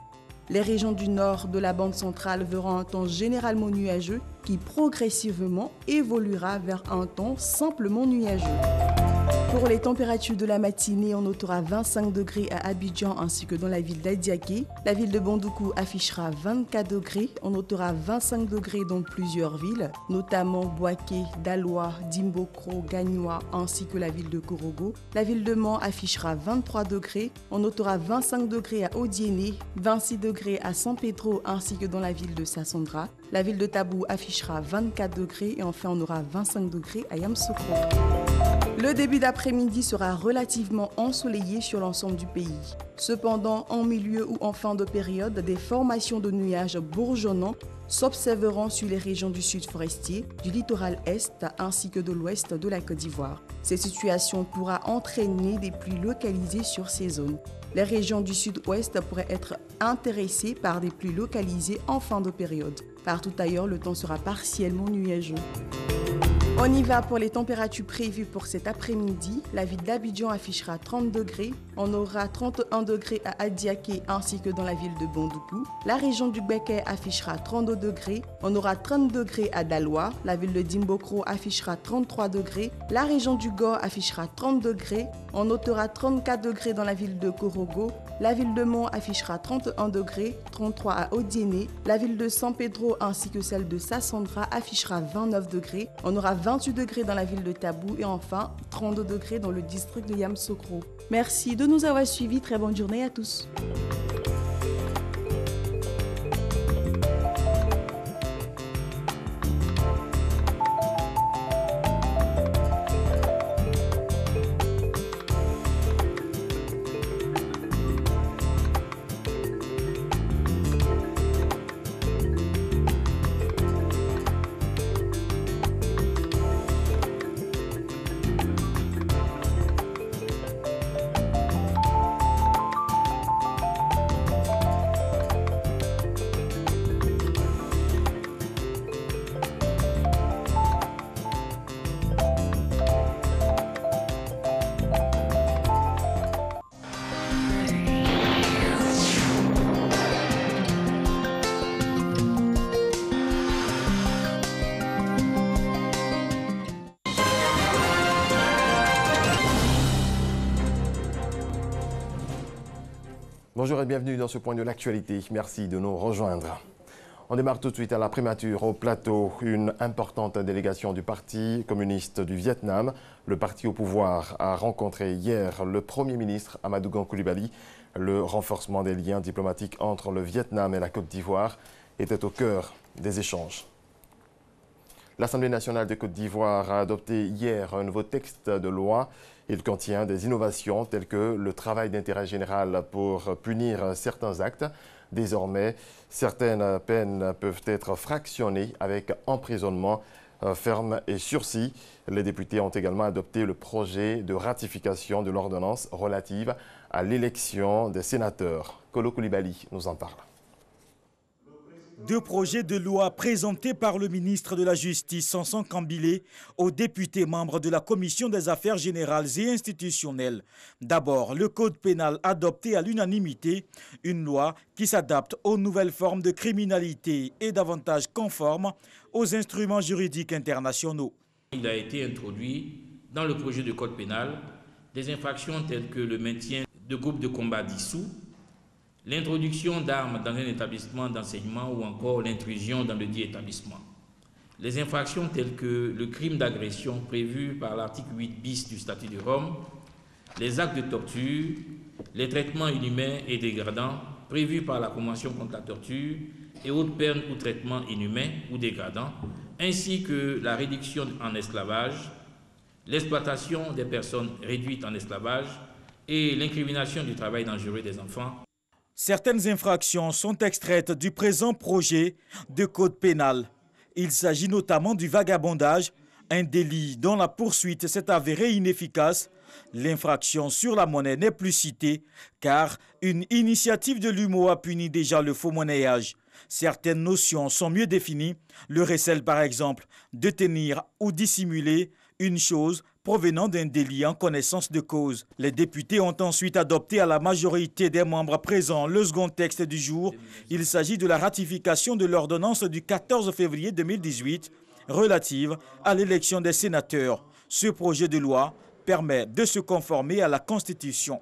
Les régions du nord de la bande centrale verront un temps généralement nuageux qui progressivement évoluera vers un temps simplement nuageux. Pour les températures de la matinée, on notera 25 degrés à Abidjan ainsi que dans la ville d'Adiaké. La ville de Bondoukou affichera 24 degrés. On notera 25 degrés dans plusieurs villes, notamment Boaké, Daloa, Dimbokro, Gagnoa ainsi que la ville de Korogo. La ville de Mans affichera 23 degrés. On notera 25 degrés à Odiéné, 26 degrés à San Pedro ainsi que dans la ville de Sassandra. La ville de Tabou affichera 24 degrés et enfin on aura 25 degrés à Yamoussoukro. Le début d'après-midi sera relativement ensoleillé sur l'ensemble du pays. Cependant, en milieu ou en fin de période, des formations de nuages bourgeonnants s'observeront sur les régions du sud forestier, du littoral est ainsi que de l'ouest de la Côte d'Ivoire. Cette situation pourra entraîner des pluies localisées sur ces zones. Les régions du sud-ouest pourraient être intéressées par des pluies localisées en fin de période. Partout ailleurs, le temps sera partiellement nuageux. On y va pour les températures prévues pour cet après-midi. La ville d'Abidjan affichera 30 degrés. On aura 31 degrés à Adiaké ainsi que dans la ville de Bondoukou. La région du Béké affichera 32 degrés. On aura 30 degrés à Daloa. La ville de Dimbokro affichera 33 degrés. La région du Gor affichera 30 degrés. On notera 34 degrés dans la ville de Korogo. La ville de Mont affichera 31 degrés, 33 à Odiéné. La ville de San Pedro ainsi que celle de Sassandra affichera 29 degrés. On aura 28 degrés dans la ville de Tabou et enfin 32 degrés dans le district de Yamoussoukro. Merci de nous avoir suivis. Très bonne journée à tous. Bonjour et bienvenue dans ce point de l'actualité. Merci de nous rejoindre. On démarre tout de suite à la primature au plateau. Une importante délégation du Parti communiste du Vietnam, le parti au pouvoir, a rencontré hier le Premier ministre Amadou Gon Coulibaly. Le renforcement des liens diplomatiques entre le Vietnam et la Côte d'Ivoire était au cœur des échanges. L'Assemblée nationale de Côte d'Ivoire a adopté hier un nouveau texte de loi. Il contient des innovations telles que le travail d'intérêt général pour punir certains actes. Désormais, certaines peines peuvent être fractionnées avec emprisonnement ferme et sursis. Les députés ont également adopté le projet de ratification de l'ordonnance relative à l'élection des sénateurs. Kolo Coulibaly nous en parle. Deux projets de loi présentés par le ministre de la Justice, Sanson Kambilé, aux députés membres de la Commission des Affaires générales et institutionnelles. D'abord, le Code pénal adopté à l'unanimité, une loi qui s'adapte aux nouvelles formes de criminalité et davantage conforme aux instruments juridiques internationaux. Il a été introduit dans le projet de Code pénal des infractions telles que le maintien de groupes de combat dissous, l'introduction d'armes dans un établissement d'enseignement ou encore l'intrusion dans le dit établissement. Les infractions telles que le crime d'agression prévu par l'article 8 bis du statut de Rome, les actes de torture, les traitements inhumains et dégradants prévus par la Convention contre la torture et autres peines ou traitements inhumains ou dégradants, ainsi que la réduction en esclavage, l'exploitation des personnes réduites en esclavage et l'incrimination du travail dangereux des enfants. Certaines infractions sont extraites du présent projet de code pénal. Il s'agit notamment du vagabondage, un délit dont la poursuite s'est avérée inefficace. L'infraction sur la monnaie n'est plus citée car une initiative de l'UMOA punit déjà le faux monnayage. Certaines notions sont mieux définies, le recel par exemple, de tenir ou dissimuler une chose provenant d'un délit en connaissance de cause. Les députés ont ensuite adopté à la majorité des membres présents le second texte du jour. Il s'agit de la ratification de l'ordonnance du 14 février 2018 relative à l'élection des sénateurs. Ce projet de loi permet de se conformer à la Constitution.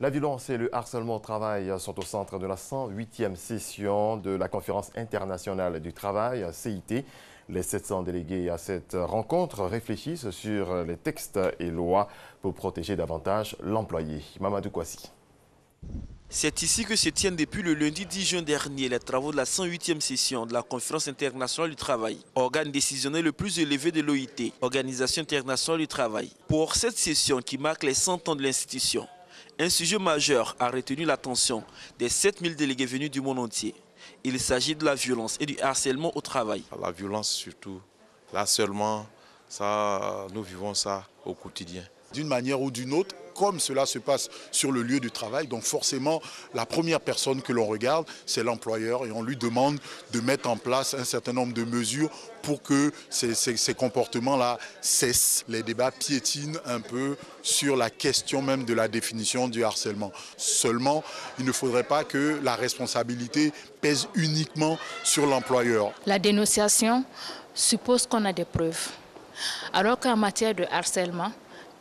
La violence et le harcèlement au travail sont au centre de la 108e session de la Conférence internationale du travail, CIT. Les 700 délégués à cette rencontre réfléchissent sur les textes et lois pour protéger davantage l'employé. Mamadou Kouassi. C'est ici que se tiennent depuis le lundi 10 juin dernier les travaux de la 108e session de la Conférence internationale du travail, organe décisionnel le plus élevé de l'OIT, Organisation internationale du travail. Pour cette session qui marque les 100 ans de l'institution, un sujet majeur a retenu l'attention des 7000 délégués venus du monde entier. Il s'agit de la violence et du harcèlement au travail. La violence surtout, l'harcèlement, ça, nous vivons ça au quotidien. D'une manière ou d'une autre, comme cela se passe sur le lieu du travail, donc forcément la première personne que l'on regarde, c'est l'employeur et on lui demande de mettre en place un certain nombre de mesures pour que ces comportements-là cessent. Les débats piétinent un peu sur la question même de la définition du harcèlement. Seulement, il ne faudrait pas que la responsabilité pèse uniquement sur l'employeur. La dénonciation suppose qu'on a des preuves, alors qu'en matière de harcèlement,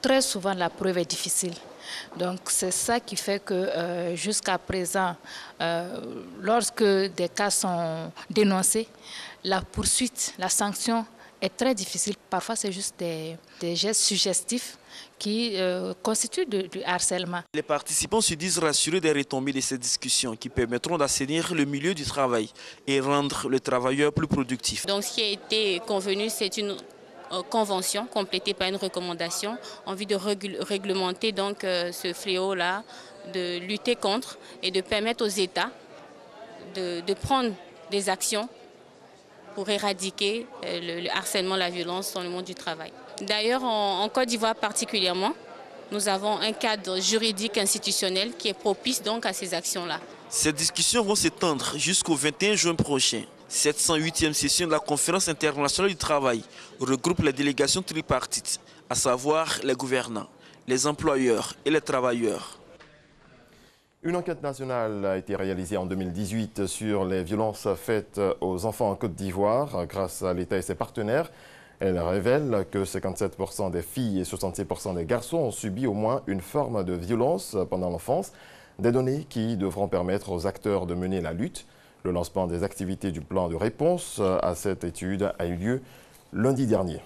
très souvent, la preuve est difficile. Donc, c'est ça qui fait que jusqu'à présent, lorsque des cas sont dénoncés, la poursuite, la sanction est très difficile. Parfois, c'est juste des gestes suggestifs qui constituent du harcèlement. Les participants se disent rassurés des retombées de ces discussions qui permettront d'assainir le milieu du travail et rendre le travailleur plus productif. Donc, ce qui a été convenu, c'est une convention complétée par une recommandation en vue de réglementer donc ce fléau-là, de lutter contre et de permettre aux États de prendre des actions pour éradiquer le harcèlement, la violence dans le monde du travail. D'ailleurs, en Côte d'Ivoire particulièrement, nous avons un cadre juridique institutionnel qui est propice donc à ces actions-là. Ces discussions vont s'étendre jusqu'au 21 juin prochain. Cette 108e session de la Conférence internationale du travail regroupe les délégations tripartites, à savoir les gouvernants, les employeurs et les travailleurs. Une enquête nationale a été réalisée en 2018 sur les violences faites aux enfants en Côte d'Ivoire grâce à l'État et ses partenaires. Elle révèle que 57% des filles et 66% des garçons ont subi au moins une forme de violence pendant l'enfance. Des données qui devront permettre aux acteurs de mener la lutte. Le lancement des activités du plan de réponse à cette étude a eu lieu lundi dernier.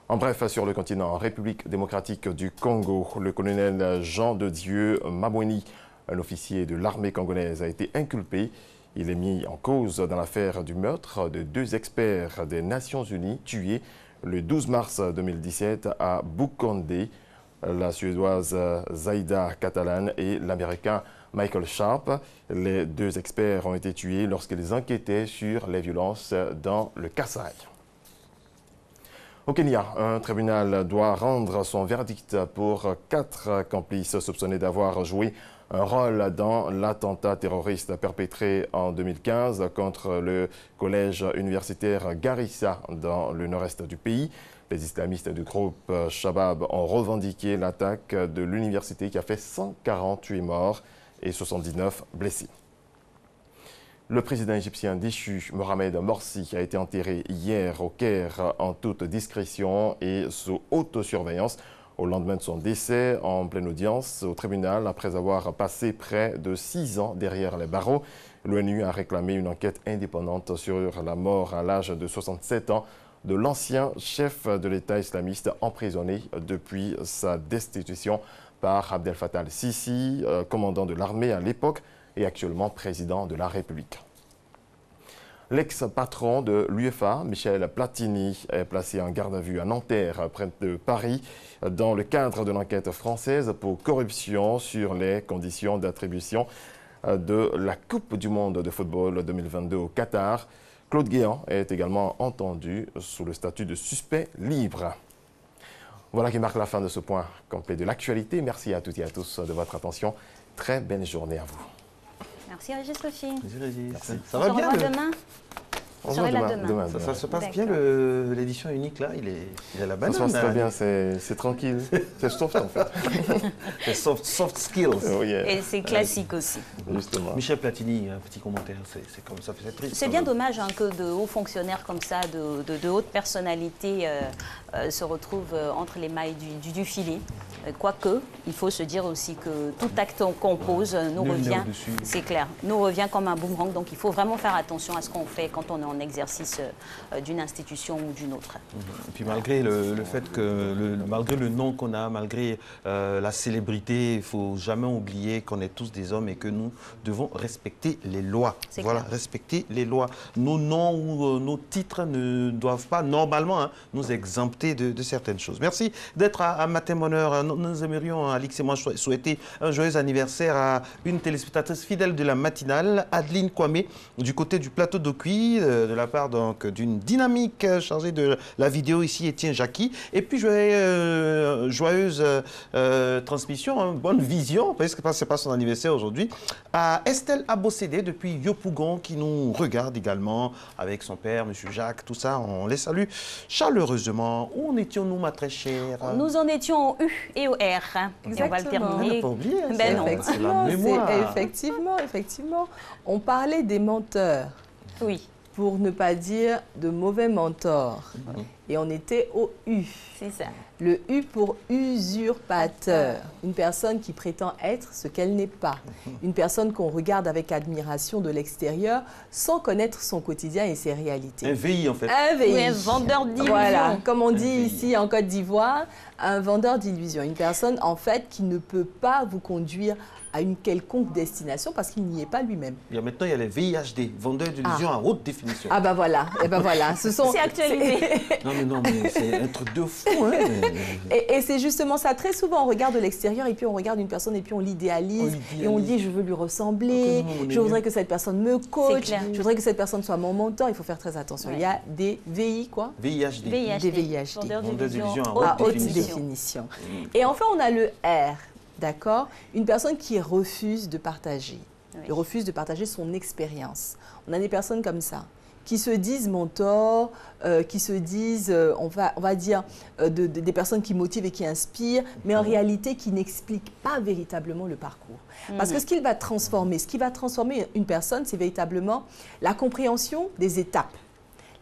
En bref, sur le continent, en République démocratique du Congo, le colonel Jean de Dieu Mabweni, un officier de l'armée congolaise, a été inculpé. Il est mis en cause dans l'affaire du meurtre de 2 experts des Nations Unies tués le 12 mars 2017 à Bukondé, la Suédoise Zaida Catalan et l'Américain Michael Sharp. Les 2 experts ont été tués lorsqu'ils enquêtaient sur les violences dans le Kasaï. Au Kenya, un tribunal doit rendre son verdict pour 4 complices soupçonnés d'avoir joué un rôle dans l'attentat terroriste perpétré en 2015 contre le collège universitaire Garissa dans le nord-est du pays. Les islamistes du groupe Shabab ont revendiqué l'attaque de l'université qui a fait 148 morts et 79 blessés. Le président égyptien déchu, Mohamed Morsi, a été enterré hier au Caire en toute discrétion et sous haute surveillance au lendemain de son décès en pleine audience au tribunal après avoir passé près de 6 ans derrière les barreaux. L'ONU a réclamé une enquête indépendante sur la mort à l'âge de 67 ans de l'ancien chef de l'État islamiste emprisonné depuis sa destitution par Abdel Fattah al-Sisi, commandant de l'armée à l'époque et actuellement président de la République. L'ex-patron de l'UEFA, Michel Platini, est placé en garde à vue à Nanterre, près de Paris, dans le cadre de l'enquête française pour corruption sur les conditions d'attribution de la Coupe du monde de football 2022 au Qatar. Claude Guéant est également entendu sous le statut de suspect libre. Voilà qui marque la fin de ce point complet de l'actualité. Merci à toutes et à tous de votre attention. Très belle journée à vous. Merci Régis Sophie. Merci Régis. Ça va bien demain. On se revoit demain. Ça se passe bien, l'édition unique là, il est à la banane. Ça se passe très bien, c'est tranquille. C'est soft en fait. C'est soft skills. Oh, yeah. Et c'est classique aussi. Justement. Michel Platini, un petit commentaire, c'est comme ça, c'est triste. C'est bien dommage hein, que de hauts fonctionnaires comme ça, de hautes personnalités se retrouvent entre les mailles du filet. Quoique, il faut se dire aussi que tout acte qu'on pose nous revient, c'est clair, nous revient comme un boomerang. Donc il faut vraiment faire attention à ce qu'on fait quand on est en exercice d'une institution ou d'une autre. Et puis malgré le fait que, malgré le nom qu'on a, malgré la célébrité, il ne faut jamais oublier qu'on est tous des hommes et que nous devons respecter les lois. Voilà, respecter les lois. Nos noms ou nos titres ne doivent pas normalement nous exempter de certaines choses. Merci d'être à Matin Bonheur. Nous aimerions, Alix et moi, souhaiter un joyeux anniversaire à une téléspectatrice fidèle de la matinale, Adeline Kwame, du côté du plateau d'Okui, de la part d'une dynamique chargée de la vidéo ici, Étienne Jacqui. Et puis, joyeuse transmission, bonne vision, parce que ce n'est pas son anniversaire aujourd'hui, à Estelle Abossédé depuis Yopougon, qui nous regarde également avec son père, M. Jacques, tout ça. On les salue chaleureusement. Où en étions-nous, ma très chère? Nous en étions au U et au R. Hein. Et on va le terminer. On n'a pas oublié, ben non. C'est la mémoire. Effectivement. On parlait des menteurs. Oui. Pour ne pas dire de mauvais mentors. Et on était au U. C'est ça. Le U pour usurpateur. Une personne qui prétend être ce qu'elle n'est pas. Une personne qu'on regarde avec admiration de l'extérieur sans connaître son quotidien et ses réalités. Un VI en fait. Un VI. Oui, un vendeur d'illusions. Voilà, comme on dit ici en Côte d'Ivoire, un vendeur d'illusions. Une personne en fait qui ne peut pas vous conduire à une quelconque destination parce qu'il n'y est pas lui-même. Maintenant, il y a les VIHD, vendeurs d'illusions à haute définition. Ah ben voilà, et ben voilà. C'est actualisé. Non, mais c'est un truc de fou. Hein. Et c'est justement ça. Très souvent, on regarde de l'extérieur et puis on regarde une personne et puis on l'idéalise. Et on dit, je veux lui ressembler, je voudrais que cette personne me coach, je voudrais que cette personne soit mon mentor. Il faut faire très attention. Ouais. Il y a des VI, quoi? VIHD. Des VIHD. Vendeurs d'illusions à haute définition. Et enfin, on a le R. D'accord? Une personne qui refuse de partager. Oui. Il refuse de partager son expérience. On a des personnes comme ça, qui se disent mentors, qui se disent, on va dire, des personnes qui motivent et qui inspirent, mais en réalité qui n'expliquent pas véritablement le parcours. Parce que ce qui va transformer une personne, c'est véritablement la compréhension des étapes.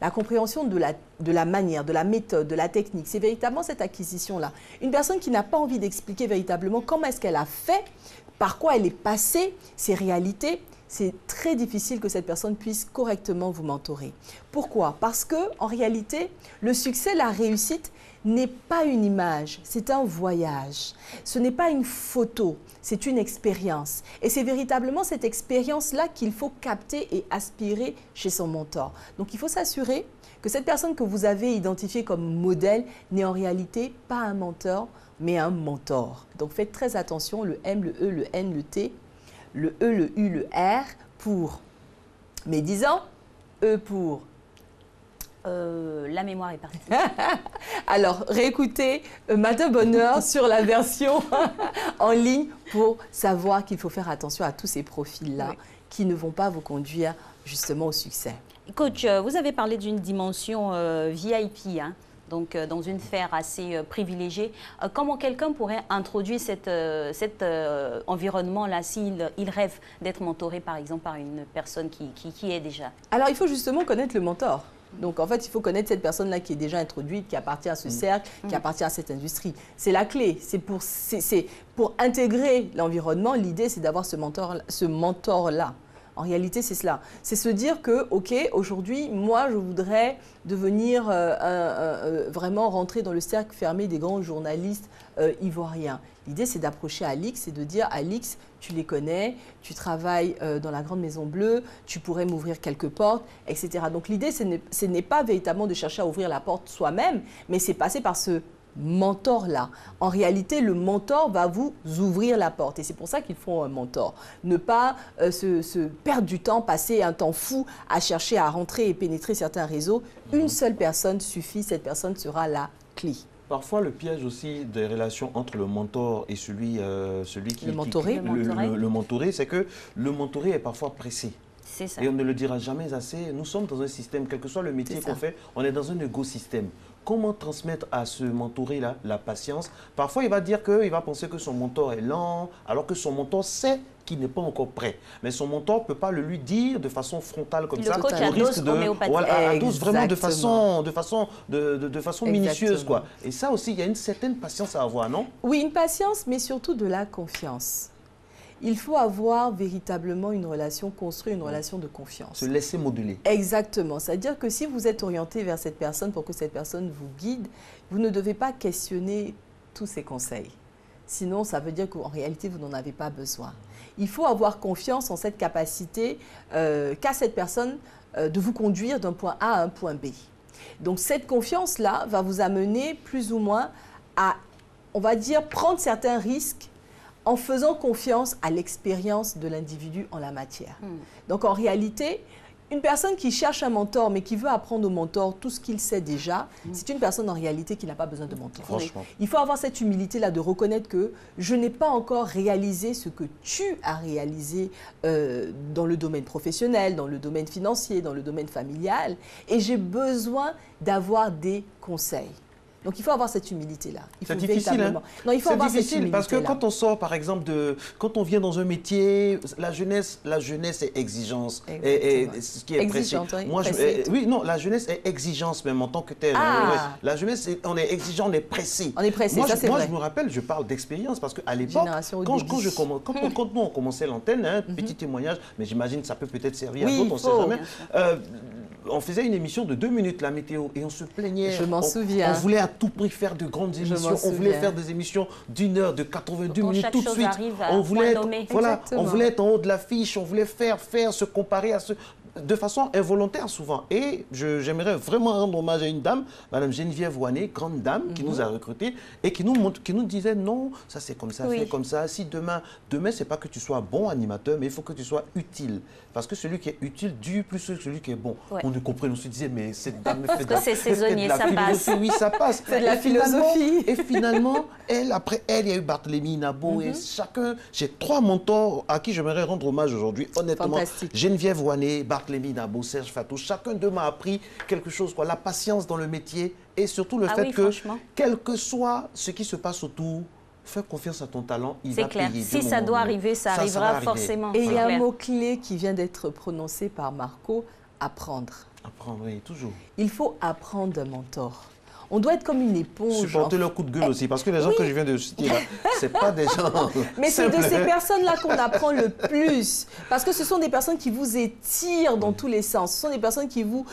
La compréhension de la manière, de la méthode, de la technique. C'est véritablement cette acquisition-là. Une personne qui n'a pas envie d'expliquer véritablement comment est-ce qu'elle a fait par quoi elle est passée, ses réalités, c'est très difficile que cette personne puisse correctement vous mentorer. Pourquoi? Parce que en réalité, le succès, la réussite n'est pas une image, c'est un voyage. Ce n'est pas une photo, c'est une expérience. Et c'est véritablement cette expérience-là qu'il faut capter et aspirer chez son mentor. Donc il faut s'assurer que cette personne que vous avez identifiée comme modèle n'est en réalité pas un mentor, mais un mentor. Donc faites très attention, le M, le E, le N, le T, le E, le U, le R pour médisant, E pour... la mémoire est partie. Alors, réécoutez Matin Bonheur sur la version en ligne pour savoir qu'il faut faire attention à tous ces profils-là qui ne vont pas vous conduire justement au succès. Coach, vous avez parlé d'une dimension VIP, hein, donc dans une sphère assez privilégiée. Comment quelqu'un pourrait introduire cet environnement-là s'il rêve d'être mentoré, par exemple, par une personne qui est déjà? Alors, il faut justement connaître le mentor. Donc, en fait, il faut connaître cette personne-là qui est déjà introduite, qui appartient à ce cercle, qui appartient à cette industrie. C'est la clé. C'est pour intégrer l'environnement, l'idée, c'est d'avoir ce mentor-là. En réalité, c'est cela. C'est se dire que, OK, aujourd'hui, moi, je voudrais devenir vraiment rentrer dans le cercle fermé des grands journalistes ivoiriens. L'idée, c'est d'approcher Alix et de dire, Alix, tu les connais, tu travailles dans la Grande Maison Bleue, tu pourrais m'ouvrir quelques portes, etc. Donc, l'idée, ce n'est pas véritablement de chercher à ouvrir la porte soi-même, mais c'est passer par ce mentor-là. En réalité, le mentor va vous ouvrir la porte et c'est pour ça qu'il faut un mentor. Ne pas se perdre du temps, passer un temps fou à chercher à rentrer et pénétrer certains réseaux. Une seule personne suffit, cette personne sera la clé. Parfois, le piège aussi des relations entre le mentor et celui qui... Le mentoré. Le mentoré, c'est que le mentoré est parfois pressé. C'est ça. Et on ne le dira jamais assez. Nous sommes dans un système, quel que soit le métier qu'on fait, on est dans un écosystème. Comment transmettre à ce mentoré-là la patience? Parfois, il va dire qu'il va penser que son mentor est lent, alors que son mentor sait qu'il n'est pas encore prêt. Mais son mentor ne peut pas le lui dire de façon frontale comme ça. Le coach à dose homéopathique. À dose vraiment de façon minutieuse, quoi. Et ça aussi, il y a une certaine patience à avoir, non? Oui, une patience, mais surtout de la confiance. Il faut avoir véritablement une relation, construire une relation de confiance. Se laisser moduler. Exactement. C'est-à-dire que si vous êtes orienté vers cette personne pour que cette personne vous guide, vous ne devez pas questionner tous ses conseils. Sinon, ça veut dire qu'en réalité, vous n'en avez pas besoin. Il faut avoir confiance en cette capacité qu'a cette personne de vous conduire d'un point A à un point B. Donc, cette confiance-là va vous amener plus ou moins à, on va dire, prendre certains risques en faisant confiance à l'expérience de l'individu en la matière. Donc, en réalité, une personne qui cherche un mentor, mais qui veut apprendre au mentor tout ce qu'il sait déjà, c'est une personne en réalité qui n'a pas besoin de mentor. Franchement. Il faut avoir cette humilité-là de reconnaître que je n'ai pas encore réalisé ce que tu as réalisé dans le domaine professionnel, dans le domaine financier, dans le domaine familial, et j'ai besoin d'avoir des conseils. Donc, il faut avoir cette humilité-là. C'est difficile, hein? Non, il faut avoir cette humilité-là. Parce que quand on sort, par exemple, quand on vient dans un métier, la jeunesse est exigence. Et ce qui est exigeante, pressé. Moi, oui, non, la jeunesse est exigence même en tant que telle. La jeunesse, on est exigeant, on est pressé. On est pressé, moi, ça c'est vrai. Moi, je me rappelle, je parle d'expérience parce qu'à l'époque, quand nous on commençait l'antenne, petit témoignage, mais j'imagine que ça peut peut-être servir à d'autres, on ne sait jamais. On faisait une émission de 2 minutes, la météo, et on se plaignait. Je m'en souviens. On voulait à tout prix faire de grandes émissions. On voulait faire des émissions d'1 heure, de 82 minutes tout de suite. On voulait être en haut de l'affiche, on voulait faire, se comparer à ceux... De façon involontaire souvent. Et j'aimerais vraiment rendre hommage à une dame, Madame Geneviève Ouané, grande dame, qui nous a recrutés et qui nous disait non, ça c'est comme ça, fait comme ça. Si demain c'est pas que tu sois bon animateur, mais il faut que tu sois utile. Parce que celui qui est utile dure plus que celui qui est bon. On ne comprenait, on se disait, mais cette dame me fait de la saisonnier, ça passe. Oui, ça passe. C'est de la philosophie. Et finalement, après elle, il y a eu Barthélemy Nabo et chacun, j'ai 3 mentors à qui j'aimerais rendre hommage aujourd'hui, honnêtement. Fantastique. Geneviève Ouané, Barthélemy Nabo, Serge Fatou, chacun d'eux m'a appris quelque chose, quoi, la patience dans le métier et surtout le fait que, quel que soit ce qui se passe autour, fais confiance à ton talent, il va payer. C'est clair. Si ça doit arriver, ça arrivera forcément. Et il y a un mot-clé qui vient d'être prononcé par Marco, apprendre. Apprendre, oui, toujours. Il faut apprendre d'un mentor. On doit être comme une éponge. Supporter leur coup de gueule aussi, parce que les gens que je viens de citer là, c'est pas des gens mais c'est de ces personnes-là qu'on apprend le plus, parce que ce sont des personnes qui vous étirent dans tous les sens. Ce sont des personnes qui vous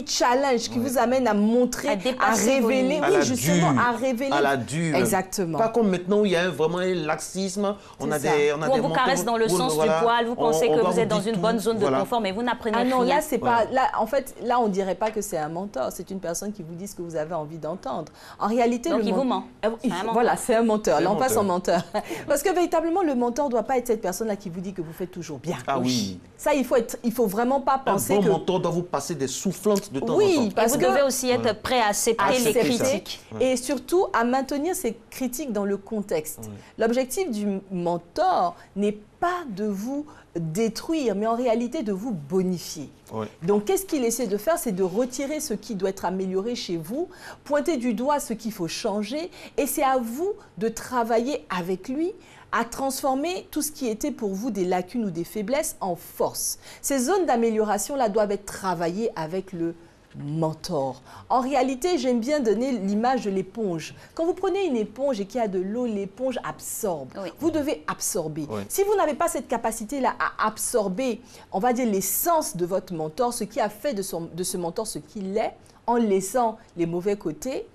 challenge, qui vous amènent à montrer, à révéler, oui, justement, à révéler. À la dure. Exactement. Pas comme maintenant où il y a vraiment un laxisme. On vous caresse dans le sens du poil, vous pensez que vous êtes dans une bonne zone de confort, mais vous n'apprenez rien. Ah non, là, c'est pas. Là, en fait, là, on dirait pas que c'est un mentor. C'est une personne qui vous dit ce que vous avez envie d'entendre. En réalité, donc il vous ment. Voilà, c'est un menteur. Là, on passe en menteur. Parce que véritablement, le mentor ne doit pas être cette personne-là qui vous dit que vous faites toujours bien. Ah oui. Ça, il faut vraiment pas penser que... Un bon mentor doit vous passer des soufflantes de temps en temps. Oui, parce que vous devez aussi être prêt à accepter les critiques. Et surtout, à maintenir ces critiques dans le contexte. L'objectif du mentor n'est pas de vous détruire, mais en réalité de vous bonifier. Donc, qu'est-ce qu'il essaie de faire? C'est de retirer ce qui doit être amélioré chez vous, pointer du doigt ce qu'il faut changer, et c'est à vous de travailler avec lui à transformer tout ce qui était pour vous des lacunes ou des faiblesses en force. Ces zones d'amélioration-là doivent être travaillées avec le mentor. En réalité, j'aime bien donner l'image de l'éponge. Quand vous prenez une éponge et qu'il y a de l'eau, l'éponge absorbe. Vous devez absorber. Si vous n'avez pas cette capacité-là à absorber, on va dire l'essence de votre mentor, ce qui a fait de ce mentor ce qu'il est, en laissant les mauvais côtés,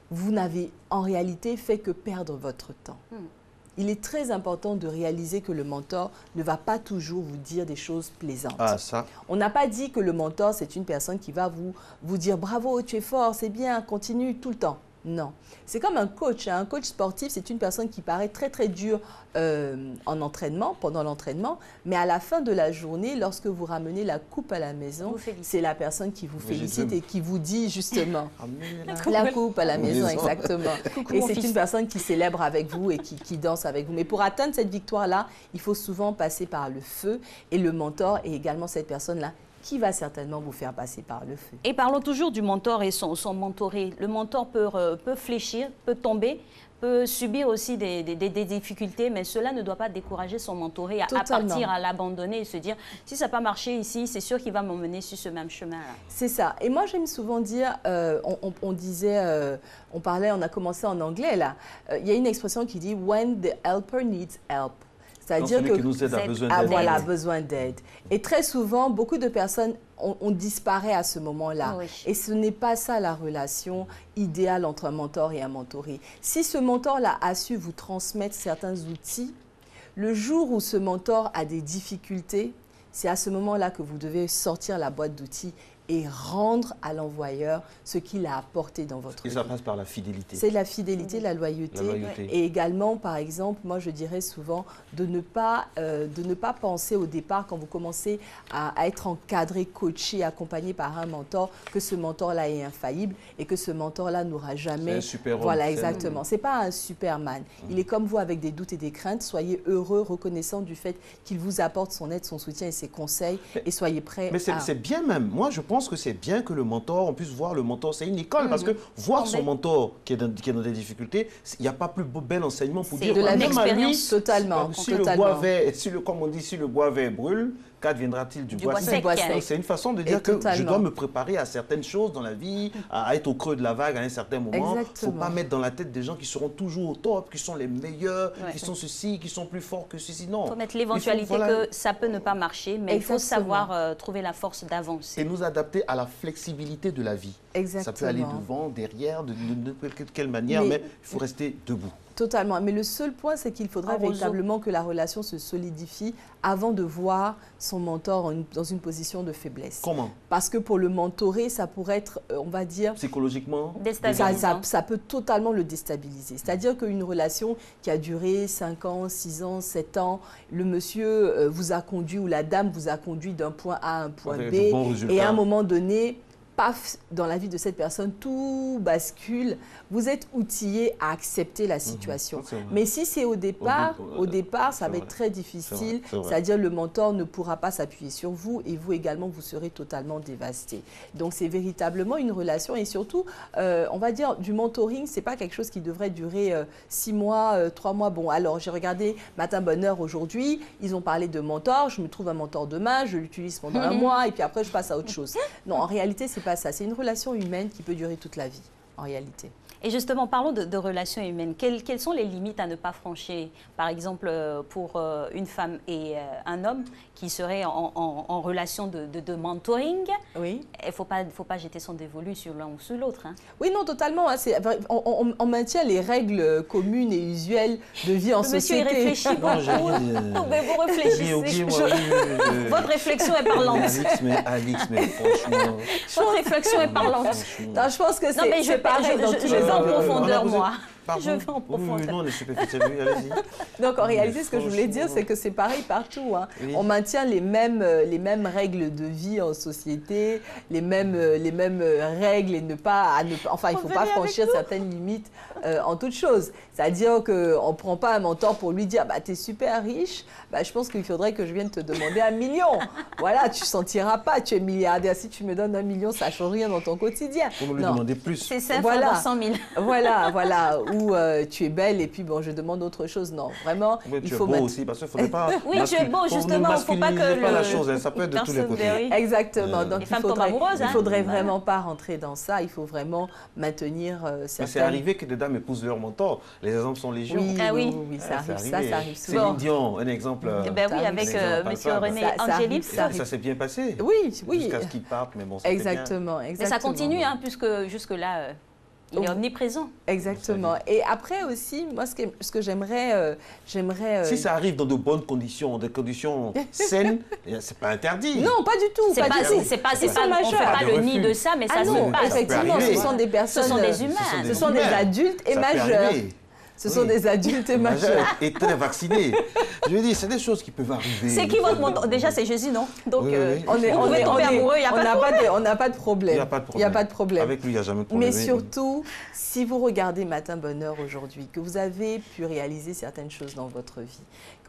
vous n'avez en réalité fait que perdre votre temps. Il est très important de réaliser que le mentor ne va pas toujours vous dire des choses plaisantes. Ah, ça. On n'a pas dit que le mentor, c'est une personne qui va vous dire « Bravo, tu es fort, c'est bien, continue tout le temps ». Non. C'est comme un coach. Un coach sportif, c'est une personne qui paraît très, très dure en entraînement, pendant l'entraînement, mais à la fin de la journée, lorsque vous ramenez la coupe à la maison, c'est la personne qui vous félicite et qui vous dit justement la coupe à la maison, exactement. Et c'est une personne qui célèbre avec vous et qui danse avec vous. Mais pour atteindre cette victoire-là, il faut souvent passer par le feu, et le mentor est également cette personne-là qui va certainement vous faire passer par le feu. Et parlons toujours du mentor et son mentoré. Le mentor peut fléchir, peut tomber, peut subir aussi des difficultés, mais cela ne doit pas décourager son mentoré à partir, à l'abandonner et se dire, si ça n'a pas marché ici, c'est sûr qu'il va m'emmener sur ce même chemin-là. C'est ça. Et moi, j'aime souvent dire, on a commencé en anglais là, il y a une expression qui dit « when the helper needs help ». C'est-à-dire que qui nous aide a besoin d'aide. Voilà, besoin d'aide. Et très souvent, beaucoup de personnes, on disparaît à ce moment-là. Et ce n'est pas ça la relation idéale entre un mentor et un mentoré. Si ce mentor-là a su vous transmettre certains outils, le jour où ce mentor a des difficultés, c'est à ce moment-là que vous devez sortir la boîte d'outils et rendre à l'envoyeur ce qu'il a apporté dans votre vie. Et ça passe par la fidélité. C'est la fidélité, la loyauté. Et également, par exemple, moi je dirais souvent de ne pas penser au départ, quand vous commencez à être encadré, coaché, accompagné par un mentor, que ce mentor-là est infaillible et que ce mentor-là n'aura jamais... C'est un super-homme. Voilà, exactement. C'est pas un Superman. Il est comme vous avec des doutes et des craintes. Soyez heureux, reconnaissant du fait qu'il vous apporte son aide, son soutien et ses conseils, et soyez prêts Mais c'est bien même. Moi, je pense que c'est bien que le mentor, on puisse voir le mentor, c'est une école, parce que voir son mentor qui est dans des difficultés, il n'y a pas plus bel enseignement pour dire... de l'expérience, totalement. Si le bois vert, comme on dit, si le bois vert brûle, qu'adviendra-t-il du bois sec? C'est une façon de dire que je dois me préparer à certaines choses dans la vie, à être au creux de la vague à un certain moment. Il ne faut pas mettre dans la tête des gens qui seront toujours au top, qui sont les meilleurs, qui sont ceci, qui sont plus forts que ceci. Non. Il faut mettre l'éventualité que ça peut ne pas marcher, mais il faut savoir trouver la force d'avancer. Et nous adapter à la flexibilité de la vie. Exactement. Ça peut aller devant, derrière, de quelle manière, mais il faut rester debout. Totalement. Mais le seul point, c'est qu'il faudra véritablement que la relation se solidifie avant de voir son mentor dans une position de faiblesse. Comment? Parce que pour le mentorer, ça pourrait être, on va dire... Psychologiquement? Ça peut totalement le déstabiliser. C'est-à-dire qu'une relation qui a duré 5 ans, 6 ans, 7 ans, le monsieur vous a conduit ou la dame vous a conduit d'un point A à un point B. Et à un moment donné... paf, dans la vie de cette personne, tout bascule. Vous êtes outillé à accepter la situation. Mais si c'est au départ, ça va être très difficile. C'est-à-dire le mentor ne pourra pas s'appuyer sur vous et vous également, vous serez totalement dévasté. Donc, c'est véritablement une relation et surtout, on va dire, du mentoring, ce n'est pas quelque chose qui devrait durer 6 mois, 3 mois. Bon, alors, j'ai regardé Matin Bonheur aujourd'hui, ils ont parlé de mentor, je me trouve un mentor demain, je l'utilise pendant 1 mois et puis après, je passe à autre chose. Non, en réalité, ce n'est pas ça. C'est une relation humaine qui peut durer toute la vie. en réalité. Et justement, parlons de relations humaines. Quelles sont les limites à ne pas franchir? Par exemple, pour une femme et un homme qui seraient en relation de mentoring, oui. Il ne faut pas jeter son dévolu sur l'un ou sur l'autre. Hein. Oui, non, totalement. Hein, on maintient les règles communes et usuelles de vie en société. Monsieur, il réfléchit beaucoup. Mais vous réfléchissez. Votre réflexion est parlante. Alix, mais franchement... Votre réflexion est parlante. Non, je pense que c'est pareil dans tous les en profondeur, moi. Je vais en profondeur. Oui, non, allez-y. Donc, en réalité, ce que je voulais dire, c'est que c'est pareil partout. Hein. Oui. On maintient les mêmes règles de vie en société, les mêmes règles et enfin, il ne faut pas franchir certaines limites en toute chose. C'est-à-dire qu'on ne prend pas un mentor pour lui dire « tu es super riche, je pense qu'il faudrait que je vienne te demander 1 million. » Voilà, tu ne sentiras pas, tu es milliardaire. Si tu me donnes 1 million, ça ne change rien dans ton quotidien. Pour me demander plus. C'est 5 fois dans 100 000. Voilà. Ou tu es belle et puis je demande autre chose. Non, vraiment, oui, il faut beau aussi, parce qu'il ne faudrait pas... Oui, tu es beau, justement, il ne faut pas que pas la chose, ça peut être de tous les côtés. Exactement. Donc, il ne faudrait vraiment pas rentrer dans ça. Il faut vraiment maintenir certaines... Mais c'est arrivé que des dames épousent leur mentor. Les exemples sont légion. Oui, ça arrive souvent. Céline Dion, un exemple. Oui, avec M. René Angélil. Ça s'est bien passé. Oui. Jusqu'à ce qu'ils partent, mais bon, c'était bien. Exactement. Mais ça continue, puisque jusque-là... Il est omniprésent. Exactement. Et après aussi, moi, ce que j'aimerais... Si ça arrive dans de bonnes conditions, des conditions saines, c'est pas interdit. Non, pas du tout. On ne fait pas le nid de ça, mais ça se passe. Effectivement, ce sont des personnes... Ce sont des humains. Ce sont des adultes et majeurs. Ce sont des adultes et majeurs. Et très vaccinés. Je veux dire, c'est des choses qui peuvent arriver. C'est qui votre mentor? Déjà, c'est Jésus, non? Donc, on n'a pas de problème. Il n'y a pas de problème. Avec lui, il n'y a jamais de problème. Mais surtout, si vous regardez Matin Bonheur aujourd'hui, que vous avez pu réaliser certaines choses dans votre vie,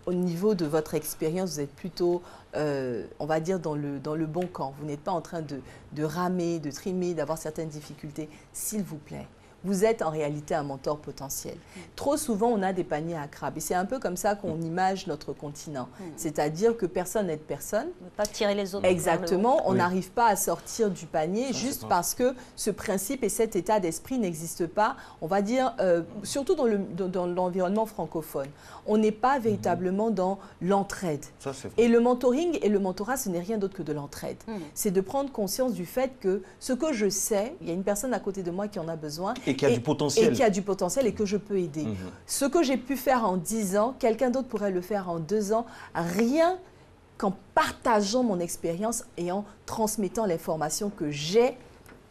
au niveau de votre expérience, vous êtes plutôt, on va dire, dans le bon camp. Vous n'êtes pas en train de ramer, de trimer, d'avoir certaines difficultés. S'il vous plaît. Vous êtes en réalité un mentor potentiel. Trop souvent, on a des paniers à crabes. Et c'est un peu comme ça qu'on image notre continent. C'est-à-dire que personne n'aide personne. On ne peut pas tirer les autres. Exactement. On n'arrive pas à sortir du panier juste parce que ce principe et cet état d'esprit n'existent pas, on va dire, surtout dans l'environnement francophone. On n'est pas véritablement dans l'entraide. Et le mentoring et le mentorat, ce n'est rien d'autre que de l'entraide. C'est de prendre conscience du fait que ce que je sais, il y a une personne à côté de moi qui en a besoin. Et qui a du potentiel. Et qui a du potentiel et que je peux aider. Ce que j'ai pu faire en 10 ans, quelqu'un d'autre pourrait le faire en 2 ans, rien qu'en partageant mon expérience et en transmettant l'information que j'ai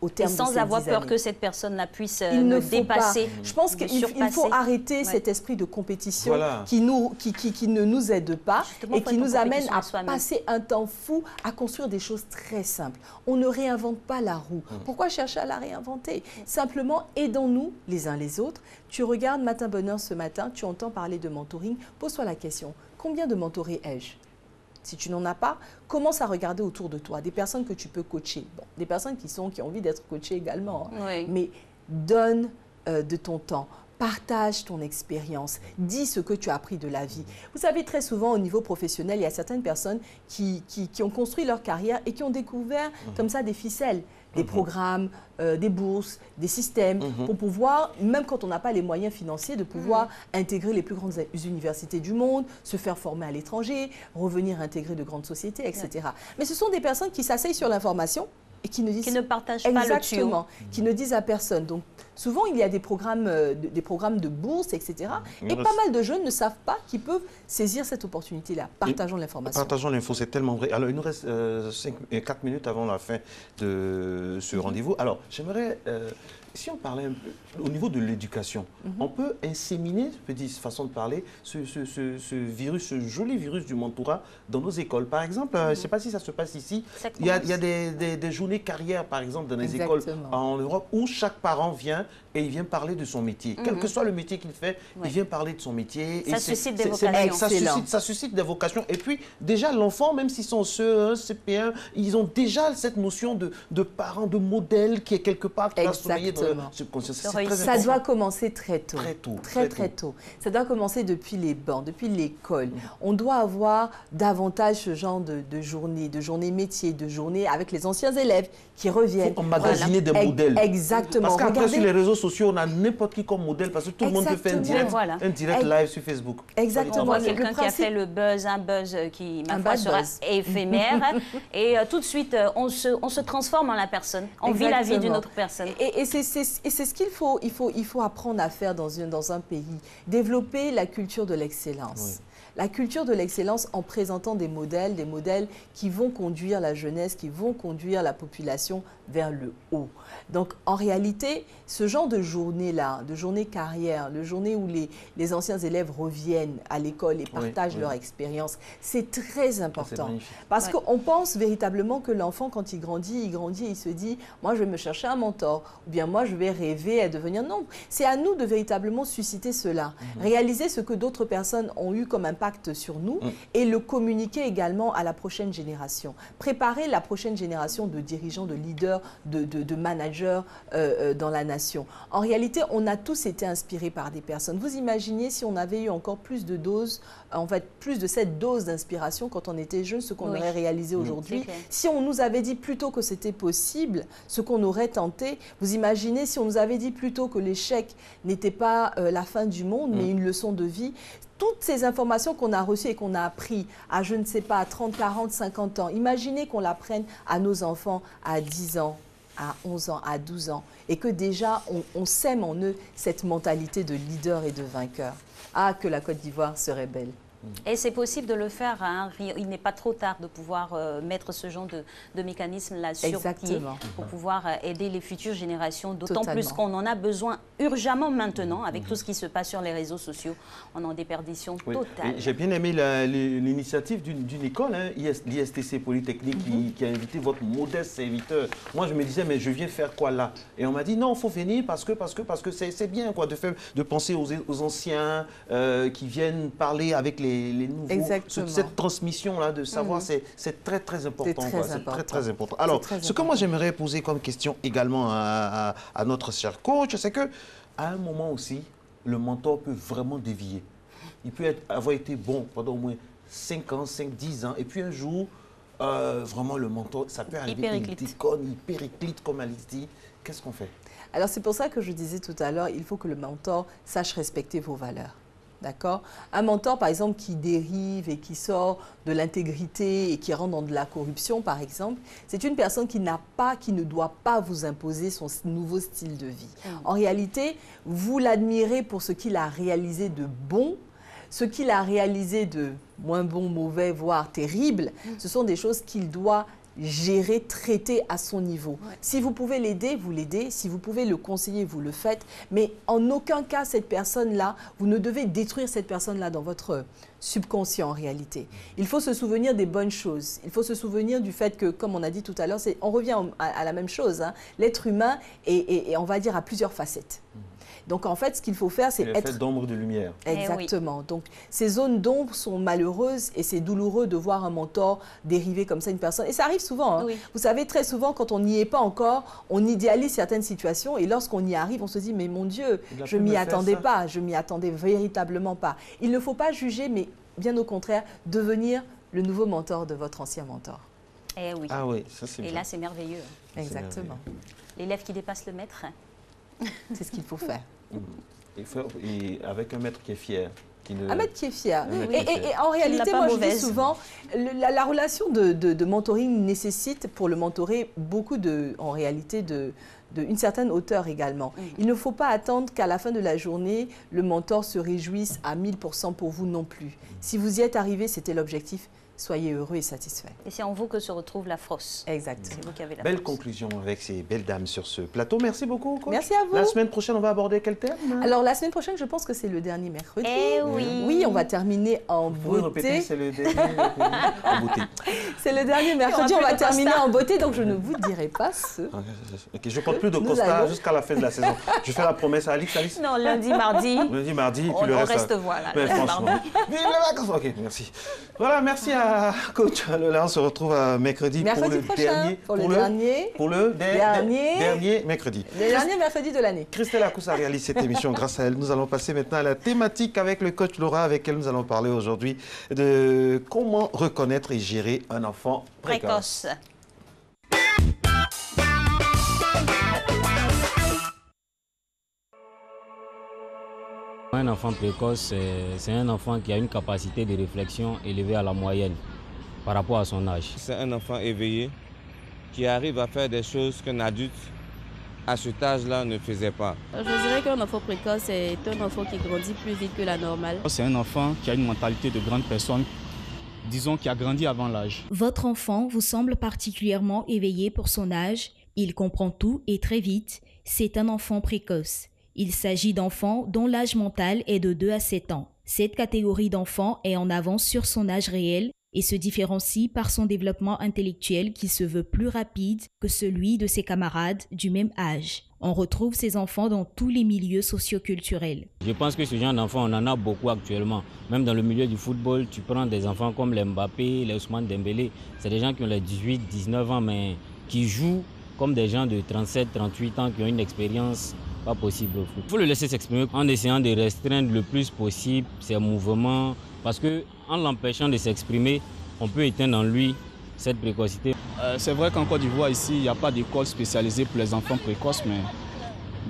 au terme de ces 10 années. Sans avoir peur que cette personne puisse me dépasser. Je pense qu'il faut arrêter cet esprit de compétition qui ne nous aide pas et qui nous amène à passer un temps fou à construire des choses très simples. On ne réinvente pas la roue. Pourquoi chercher à la réinventer? Simplement, aidons-nous les uns les autres. Tu regardes Matin Bonheur ce matin, tu entends parler de mentoring. Pose-toi la question, combien de mentorés ai-je? Si tu n'en as pas, commence à regarder autour de toi des personnes que tu peux coacher. Bon, des personnes qui ont envie d'être coachées également. Hein. Mais donne de ton temps. Partage ton expérience, dis ce que tu as appris de la vie. Vous savez, très souvent, au niveau professionnel, il y a certaines personnes qui ont construit leur carrière et qui ont découvert comme ça des ficelles, des programmes, des bourses, des systèmes, pour pouvoir, même quand on n'a pas les moyens financiers, de pouvoir intégrer les plus grandes universités du monde, se faire former à l'étranger, revenir intégrer de grandes sociétés, etc. Mais ce sont des personnes qui s'asseyent sur l'information et qui ne partagent pas le tuyau. Qui ne disent à personne. Donc, souvent, il y a des programmes de bourse, etc. Et pas mal de jeunes ne savent pas qu'ils peuvent saisir cette opportunité-là. Partageons l'information. Partageons l'info, c'est tellement vrai. Alors, il nous reste 4 minutes avant la fin de ce rendez-vous. Alors, j'aimerais... si on parlait un peu au niveau de l'éducation, on peut inséminer, petite façon de parler, ce virus, ce joli virus du mentorat dans nos écoles. Par exemple, je ne sais pas si ça se passe ici, il y a des journées carrières, par exemple, dans les écoles en Europe, où chaque parent vient et il vient parler de son métier. Quel que soit le métier qu'il fait, il vient parler de son métier. Ça suscite des vocations. Ça suscite des vocations. Et puis, déjà, l'enfant, même s'ils sont CE1, CP1, ils ont déjà cette notion de parent, de modèle qui est quelque part qui va sommeiller dans subconscient. Ça doit commencer très tôt. Très tôt. Ça doit commencer depuis les bancs, depuis l'école. On doit avoir davantage ce genre de journée métier, de journée avec les anciens élèves qui reviennent. Il faut emmagasiner des modèles. Exactement. Parce qu'après, sur les réseaux sociaux, on a n'importe qui comme modèle parce que tout le monde peut faire un direct live sur Facebook. Exactement. On voit quelqu'un qui a fait le buzz, un buzz qui, ma foi, sera éphémère. Et tout de suite, on se transforme en la personne. On vit la vie d'une autre personne. Et c'est ce qu'il faut apprendre à faire dans un pays. Développer la culture de l'excellence. Oui. La culture de l'excellence en présentant des modèles qui vont conduire la jeunesse, qui vont conduire la population vers le haut. Donc, en réalité, ce genre de journée-là, de journée carrière, de journée où les anciens élèves reviennent à l'école et partagent leur expérience, c'est très important. Parce qu'on pense véritablement que l'enfant, quand il grandit et il se dit « moi, je vais me chercher un mentor » ou bien « moi, je vais rêver à devenir… » Non, c'est à nous de véritablement susciter cela, réaliser ce que d'autres personnes ont eu comme impact sur nous et le communiquer également à la prochaine génération. Préparer la prochaine génération de dirigeants, de leaders, de managers dans la nation. En réalité, on a tous été inspirés par des personnes. Vous imaginez si on avait eu encore plus de doses, en fait, plus de cette dose d'inspiration quand on était jeune, ce qu'on aurait réalisé aujourd'hui. Si on nous avait dit plus tôt que c'était possible, ce qu'on aurait tenté, vous imaginez si on nous avait dit plus tôt que l'échec n'était pas la fin du monde, mais une leçon de vie. Toutes ces informations qu'on a reçues et qu'on a apprises à, je ne sais pas, à 30, 40, 50 ans, imaginez qu'on l'apprenne à nos enfants à 10 ans, à 11 ans, à 12 ans, et que déjà on sème en eux cette mentalité de leader et de vainqueur. Ah, que la Côte d'Ivoire serait belle. Et c'est possible de le faire, hein. Il n'est pas trop tard de pouvoir mettre ce genre de mécanisme-là sur pied pour pouvoir aider les futures générations, d'autant plus qu'on en a besoin urgemment maintenant, avec tout ce qui se passe sur les réseaux sociaux. On est en déperdition totale. J'ai bien aimé l'initiative d'une école, hein, l'ISTC Polytechnique, qui a invité votre modeste serviteur. Moi, je me disais, mais je viens faire quoi là? Et on m'a dit, non, il faut venir parce que c'est bien quoi, de penser aux anciens qui viennent parler avec les nouveaux. Cette transmission-là de savoir, c'est très, très important. C'est très important. Alors, ce que moi, j'aimerais poser comme question également à notre cher coach, c'est qu'à un moment aussi, le mentor peut vraiment dévier. Il peut avoir été bon pendant au moins 5 ans, 5, 10 ans, et puis un jour, vraiment, le mentor, ça peut arriver, il déconne, il périclite, comme Alice dit. Qu'est-ce qu'on fait? Alors, c'est pour ça que je disais tout à l'heure, il faut que le mentor sache respecter vos valeurs. D'accord? Un mentor, par exemple, qui dérive et qui sort de l'intégrité et qui rentre dans de la corruption, par exemple, c'est une personne qui ne doit pas vous imposer son nouveau style de vie. En réalité, vous l'admirez pour ce qu'il a réalisé de bon, ce qu'il a réalisé de moins bon, mauvais, voire terrible. Ce sont des choses qu'il doit gérer, traiter à son niveau. Si vous pouvez l'aider, vous l'aidez. Si vous pouvez le conseiller, vous le faites. Mais en aucun cas, cette personne-là, vous ne devez détruire cette personne-là dans votre subconscient en réalité. Il faut se souvenir des bonnes choses. Il faut se souvenir du fait que, comme on a dit tout à l'heure, on revient à la même chose. Hein. L'être humain est, on va dire, à plusieurs facettes. Donc, en fait, ce qu'il faut faire, c'est être… d'ombre et de lumière. Exactement. Donc, ces zones d'ombre sont malheureuses et c'est douloureux de voir un mentor dériver comme ça une personne. Et ça arrive souvent. Hein. Vous savez, très souvent, quand on n'y est pas encore, on idéalise certaines situations et lorsqu'on y arrive, on se dit « mais mon Dieu, je ne m'y attendais pas, je m'y attendais véritablement pas ». Il ne faut pas juger, mais bien au contraire, devenir le nouveau mentor de votre ancien mentor. Eh oui. Ah oui, ça c'est bien. Et là, c'est merveilleux. Exactement. L'élève qui dépasse le maître. C'est ce qu'il faut faire. Et avec un maître qui est fier. Un maître qui est fier. Et en réalité, moi je dis souvent, la relation de mentoring nécessite pour le mentorer beaucoup en réalité une certaine hauteur également. Il ne faut pas attendre qu'à la fin de la journée, le mentor se réjouisse à 1000% pour vous non plus. Si vous y êtes arrivé, c'était l'objectif. Soyez heureux et satisfaits. Et c'est en vous que se retrouve la force. Exact. C'est vous qui avez la Belle force. Conclusion avec ces belles dames sur ce plateau. Merci beaucoup, coach. Merci à vous. La semaine prochaine, on va aborder quel thème? Alors, la semaine prochaine, je pense que c'est le dernier mercredi. Eh oui. Oui, on va terminer en beauté. Vous répétez, c'est le dernier mercredi en beauté. C'est le dernier mercredi, on va terminer en beauté, donc je ne vous dirai pas ce. Okay, je ne porte plus de costard jusqu'à la fin de la saison. Je fais la promesse à Alice. Non, lundi, mardi. Lundi, mardi, puis on le reste. Voilà. Mais franchement. Vive les vacances. Ok, merci. Voilà, merci à Voilà, coach. Là, on se retrouve mercredi pour le prochain, dernier mercredi. Le dernier mercredi de l'année. Christelle Akoussa réalise cette émission. Grâce à elle, nous allons passer maintenant à la thématique avec le coach Laura, avec elle nous allons parler aujourd'hui de comment reconnaître et gérer un enfant précoce. Un enfant précoce, c'est un enfant qui a une capacité de réflexion élevée à la moyenne par rapport à son âge. C'est un enfant éveillé qui arrive à faire des choses qu'un adulte à cet âge-là ne faisait pas. Je dirais qu'un enfant précoce est un enfant qui grandit plus vite que la normale. C'est un enfant qui a une mentalité de grande personne, disons qui a grandi avant l'âge. Votre enfant vous semble particulièrement éveillé pour son âge, il comprend tout et très vite, c'est un enfant précoce. Il s'agit d'enfants dont l'âge mental est de 2 à 7 ans. Cette catégorie d'enfants est en avance sur son âge réel et se différencie par son développement intellectuel qui se veut plus rapide que celui de ses camarades du même âge. On retrouve ces enfants dans tous les milieux socioculturels. Je pense que ce genre d'enfants, on en a beaucoup actuellement. Même dans le milieu du football, tu prends des enfants comme les Mbappé, les Ousmane Dembélé. C'est des gens qui ont les 18, 19 ans, mais qui jouent comme des gens de 37, 38 ans qui ont une expérience pas possible au foot. Il faut le laisser s'exprimer en essayant de restreindre le plus possible ses mouvements, parce qu'en l'empêchant de s'exprimer, on peut éteindre en lui cette précocité. C'est vrai qu'en Côte d'Ivoire, ici, il n'y a pas d'école spécialisée pour les enfants précoces, mais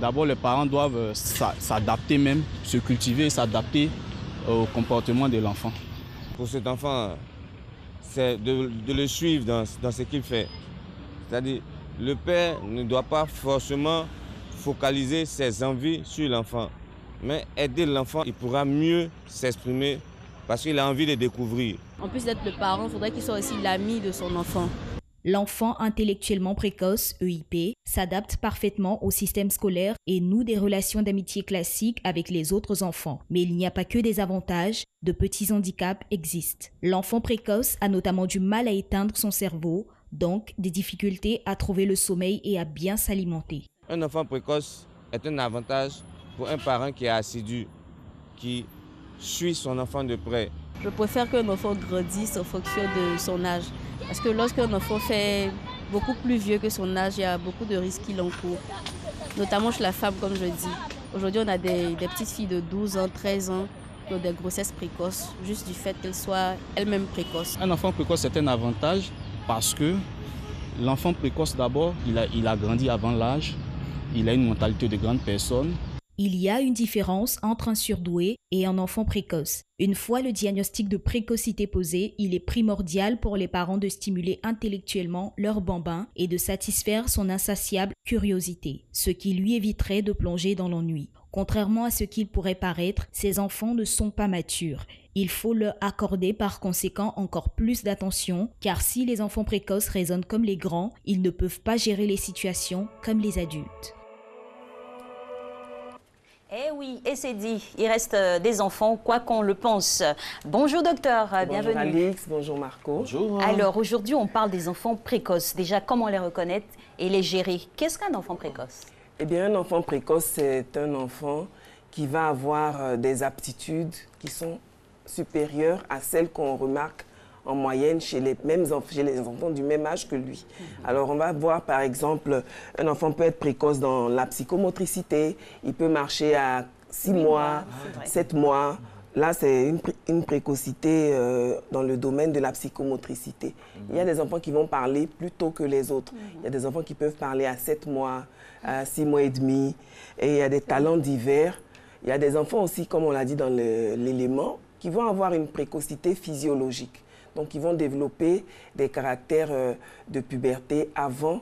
d'abord, les parents doivent s'adapter même, se cultiver et s'adapter au comportement de l'enfant. Pour cet enfant, c'est de le suivre dans ce qu'il fait. C'est-à-dire, le père ne doit pas forcément focaliser ses envies sur l'enfant, mais aider l'enfant, il pourra mieux s'exprimer parce qu'il a envie de découvrir. En plus d'être le parent, il faudrait qu'il soit aussi l'ami de son enfant. L'enfant intellectuellement précoce, EIP, s'adapte parfaitement au système scolaire et noue des relations d'amitié classiques avec les autres enfants. Mais il n'y a pas que des avantages, de petits handicaps existent. L'enfant précoce a notamment du mal à éteindre son cerveau, donc des difficultés à trouver le sommeil et à bien s'alimenter. Un enfant précoce est un avantage pour un parent qui est assidu, qui suit son enfant de près. Je préfère qu'un enfant grandisse en fonction de son âge. Parce que lorsqu'un enfant fait beaucoup plus vieux que son âge, il y a beaucoup de risques qu'il encourt. Notamment chez la femme, comme je dis. Aujourd'hui, on a des petites filles de 12 ans, 13 ans qui ont des grossesses précoces, juste du fait qu'elles soient elles-mêmes précoces. Un enfant précoce, c'est un avantage parce que l'enfant précoce, d'abord, il a grandi avant l'âge. Il a une mentalité de grande personne. Il y a une différence entre un surdoué et un enfant précoce. Une fois le diagnostic de précocité posé, il est primordial pour les parents de stimuler intellectuellement leur bambin et de satisfaire son insatiable curiosité, ce qui lui éviterait de plonger dans l'ennui. Contrairement à ce qu'il pourrait paraître, ces enfants ne sont pas matures. Il faut leur accorder par conséquent encore plus d'attention, car si les enfants précoces raisonnent comme les grands, ils ne peuvent pas gérer les situations comme les adultes. Eh oui, et c'est dit, il reste des enfants, quoi qu'on le pense. Bonjour docteur, bienvenue. Bonjour Alix, bonjour Marco. Bonjour. Alors aujourd'hui, on parle des enfants précoces. Déjà, comment les reconnaître et les gérer? Qu'est-ce qu'un enfant précoce? Eh bien, un enfant précoce, c'est un enfant qui va avoir des aptitudes qui sont supérieures à celles qu'on remarque en moyenne chez les enfants du même âge que lui. Alors, on va voir, par exemple, un enfant peut être précoce dans la psychomotricité, il peut marcher à 6 mois, 7 mois. Là, c'est une précocité dans le domaine de la psychomotricité. Il y a des enfants qui vont parler plus tôt que les autres. Il y a des enfants qui peuvent parler à 7 mois, à 6 mois et demi. Et il y a des talents divers. Il y a des enfants aussi, comme on l'a dit dans l'élément, qui vont avoir une précocité physiologique. Donc, ils vont développer des caractères de puberté avant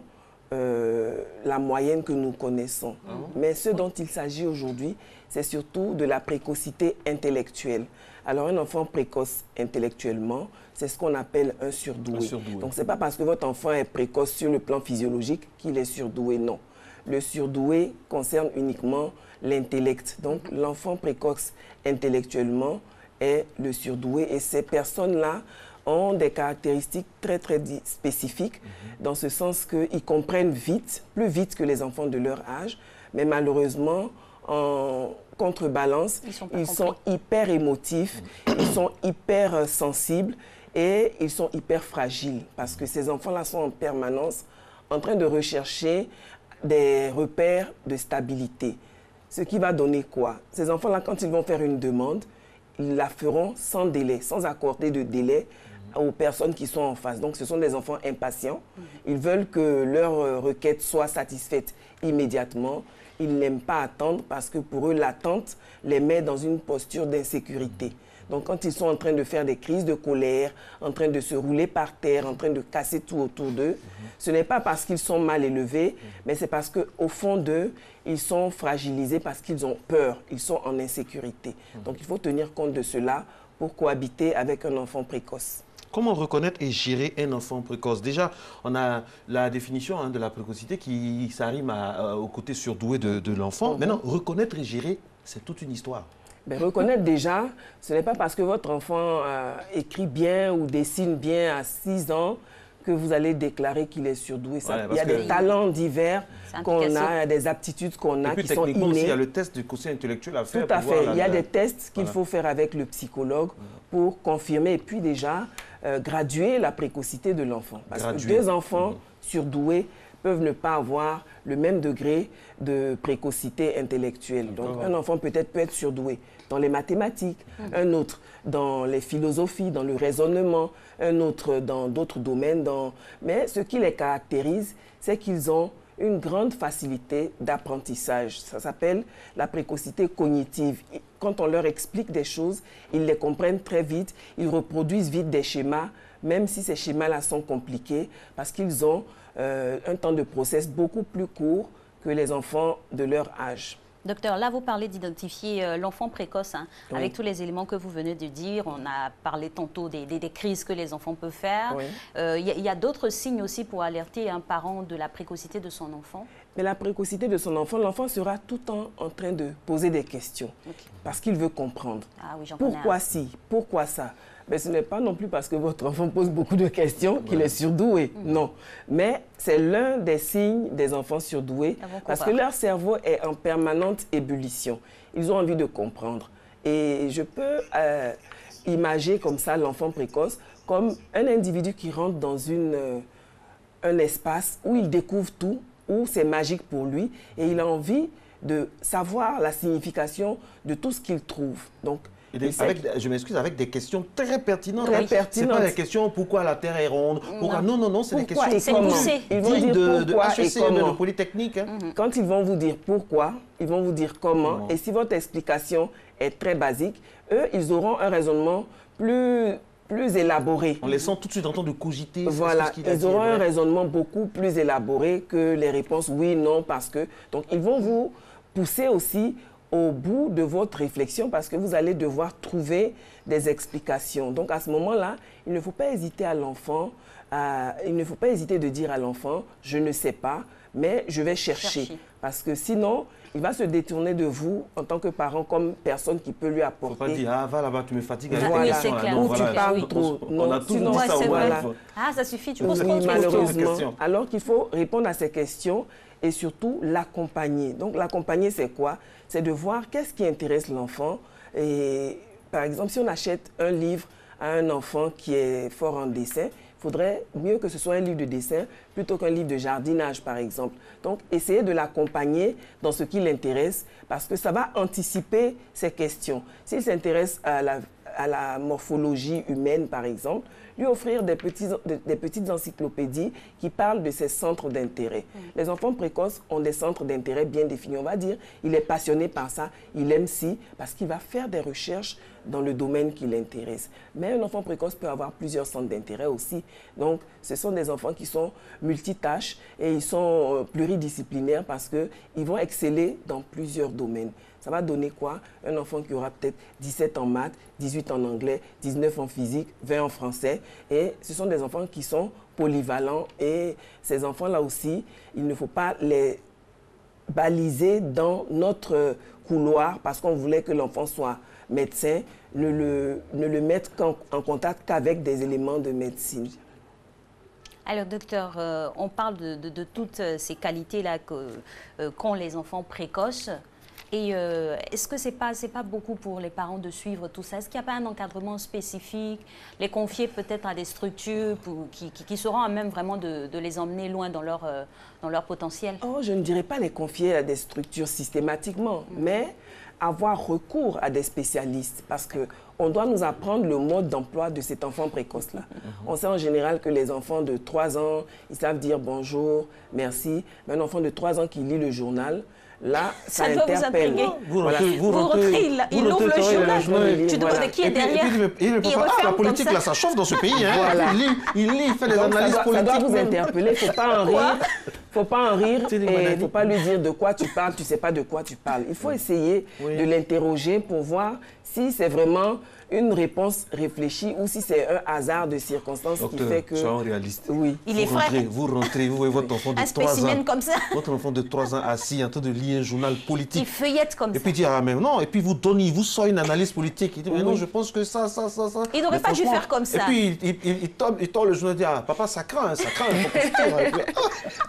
la moyenne que nous connaissons. Mais ce dont il s'agit aujourd'hui, c'est surtout de la précocité intellectuelle. Alors, un enfant précoce intellectuellement, c'est ce qu'on appelle un surdoué. Donc, ce n'est pas parce que votre enfant est précoce sur le plan physiologique qu'il est surdoué, non. Le surdoué concerne uniquement l'intellect. Donc, l'enfant précoce intellectuellement est le surdoué. Et ces personnes-là ont des caractéristiques très, très spécifiques, dans ce sens qu'ils comprennent vite, plus vite que les enfants de leur âge, mais malheureusement, en contrebalance, ils sont hyper émotifs, ils sont hyper sensibles et ils sont hyper fragiles parce que ces enfants-là sont en permanence en train de rechercher des repères de stabilité. Ce qui va donner quoi? Ces enfants-là, quand ils vont faire une demande, ils la feront sans délai, sans accorder de délai aux personnes qui sont en face. Donc, ce sont des enfants impatients. Ils veulent que leur requête soit satisfaite immédiatement. Ils n'aiment pas attendre parce que pour eux, l'attente les met dans une posture d'insécurité. Donc, quand ils sont en train de faire des crises de colère, en train de se rouler par terre, en train de casser tout autour d'eux, ce n'est pas parce qu'ils sont mal élevés, mais c'est parce qu'au fond d'eux, ils sont fragilisés parce qu'ils ont peur, ils sont en insécurité. Donc, il faut tenir compte de cela pour cohabiter avec un enfant précoce. Comment reconnaître et gérer un enfant précoce? Déjà, on a la définition de la précocité qui s'arrime au côté surdoué de l'enfant. Maintenant, reconnaître et gérer, c'est toute une histoire. Ben, reconnaître déjà, ce n'est pas parce que votre enfant écrit bien ou dessine bien à 6 ans que vous allez déclarer qu'il est surdoué. Il y a des talents divers qu'on a, des aptitudes qu'on a qui sont innées. Aussi, il y a le test du quotient intellectuel à faire. Tout à fait. Il y a des tests qu'il faut faire avec le psychologue pour confirmer et puis déjà graduer la précocité de l'enfant. Parce que 2 enfants surdoués peuvent ne pas avoir le même degré de précocité intellectuelle. Donc, un enfant peut-être peut être surdoué dans les mathématiques, un autre dans les philosophies, dans le raisonnement, un autre dans d'autres domaines. Mais ce qui les caractérise, c'est qu'ils ont une grande facilité d'apprentissage. Ça s'appelle la précocité cognitive. Quand on leur explique des choses, ils les comprennent très vite, ils reproduisent vite des schémas, même si ces schémas-là sont compliqués, parce qu'ils ont un temps de process beaucoup plus court que les enfants de leur âge. Docteur, là, vous parlez d'identifier l'enfant précoce, avec tous les éléments que vous venez de dire. On a parlé tantôt des crises que les enfants peuvent faire. Il y a d'autres signes aussi pour alerter un parent de la précocité de son enfant? Mais la précocité de son enfant, l'enfant sera tout le temps en train de poser des questions, parce qu'il veut comprendre. Ah, oui, pourquoi si? Pourquoi ça? Mais ce n'est pas non plus parce que votre enfant pose beaucoup de questions qu'il est surdoué, non. Mais c'est l'un des signes des enfants surdoués parce que leur cerveau est en permanente ébullition. Ils ont envie de comprendre. Et je peux imager comme ça l'enfant précoce comme un individu qui rentre dans un espace où il découvre tout, où c'est magique pour lui et il a envie de savoir la signification de tout ce qu'il trouve. Donc, je m'excuse, avec des questions très pertinentes. Ce n'est pas des questions pourquoi la Terre est ronde. Pourquoi... Non, c'est des questions ils vont dire pourquoi de HEC, et comment. De Polytechnique. Quand ils vont vous dire pourquoi, ils vont vous dire comment. Et si votre explication est très basique, eux, ils auront un raisonnement plus élaboré. On les sent tout de suite en train de cogiter. Voilà, ils auront un raisonnement beaucoup plus élaboré que les réponses oui, non, parce que... Donc, ils vont vous pousser aussi au bout de votre réflexion parce que vous allez devoir trouver des explications. Donc, à ce moment-là, il ne faut pas hésiter à l'enfant, il ne faut pas hésiter de dire à l'enfant « je ne sais pas, mais je vais chercher ». Parce que sinon, il va se détourner de vous en tant que parent comme personne qui peut lui apporter. Il ne faut pas dire « ah, va là-bas, tu me fatigues avec voilà. tes questions. » Ou tu parles trop. On a tous dit ça au live. Ah, ça suffit, tu poses trop de malheureusement. questions. Alors qu'il faut répondre à ces questions et surtout l'accompagner. Donc, l'accompagner, c'est quoi? C'est de voir qu'est-ce qui intéresse l'enfant. Et par exemple, si on achète un livre à un enfant qui est fort en dessin, il faudrait mieux que ce soit un livre de dessin plutôt qu'un livre de jardinage, par exemple. Donc, essayez de l'accompagner dans ce qui l'intéresse parce que ça va anticiper ses questions. S'il s'intéresse à la morphologie humaine, par exemple, lui offrir des petites encyclopédies qui parlent de ses centres d'intérêt. Les enfants précoces ont des centres d'intérêt bien définis. On va dire, il est passionné par ça, il aime ci, parce qu'il va faire des recherches dans le domaine qui l'intéresse. Mais un enfant précoce peut avoir plusieurs centres d'intérêt aussi. Donc, ce sont des enfants qui sont multitâches et ils sont pluridisciplinaires parce qu'ils vont exceller dans plusieurs domaines. Ça va donner quoi? Un enfant qui aura peut-être 17 en maths, 18 en anglais, 19 en physique, 20 en français. Et ce sont des enfants qui sont polyvalents. Et ces enfants-là aussi, il ne faut pas les baliser dans notre couloir parce qu'on voulait que l'enfant soit médecin, ne le mettre en contact qu'avec des éléments de médecine. Alors, docteur, on parle de toutes ces qualités-là qu'ont les enfants précoces. Et est-ce que c'est pas beaucoup pour les parents de suivre tout ça? Est-ce qu'il n'y a pas un encadrement spécifique, les confier peut-être à des structures qui seront à même vraiment de les emmener loin dans leur potentiel? Oh, je ne dirais pas les confier à des structures systématiquement, mais avoir recours à des spécialistes, parce qu'on doit nous apprendre le mode d'emploi de cet enfant précoce-là. On sait en général que les enfants de 3 ans, ils savent dire bonjour, merci, mais un enfant de 3 ans qui lit le journal, là, ça interpelle. Vous rentrez, il ouvre le journal, tu demandes qui est derrière. Et le papa, la politique, là, ça chauffe dans ce pays. Hein. Voilà. Il lit, il fait des analyses politiques. Ça doit vous interpeller, il ne faut pas en rire. Il ne faut pas en rire et il ne faut pas lui dire de quoi tu parles, tu ne sais pas de quoi tu parles. Il faut essayer de l'interroger pour voir si c'est vraiment une réponse réfléchie ou si c'est un hasard de circonstances qui fait que... Soyons réalistes. Oui. Il est frais. Vous rentrez, vous voyez votre enfant de 3 ans. Un spécimen comme ça. Votre enfant de 3 ans assis en train de lire un journal politique. Il feuillette comme ça. Et puis dire, ah mais non, et puis vous donnez, il vous sort une analyse politique. Il dit, mais non, je pense que ça. Il n'aurait pas dû faire comme ça. Et puis il tord le journal et dit, ah papa, ça craint, ça craint.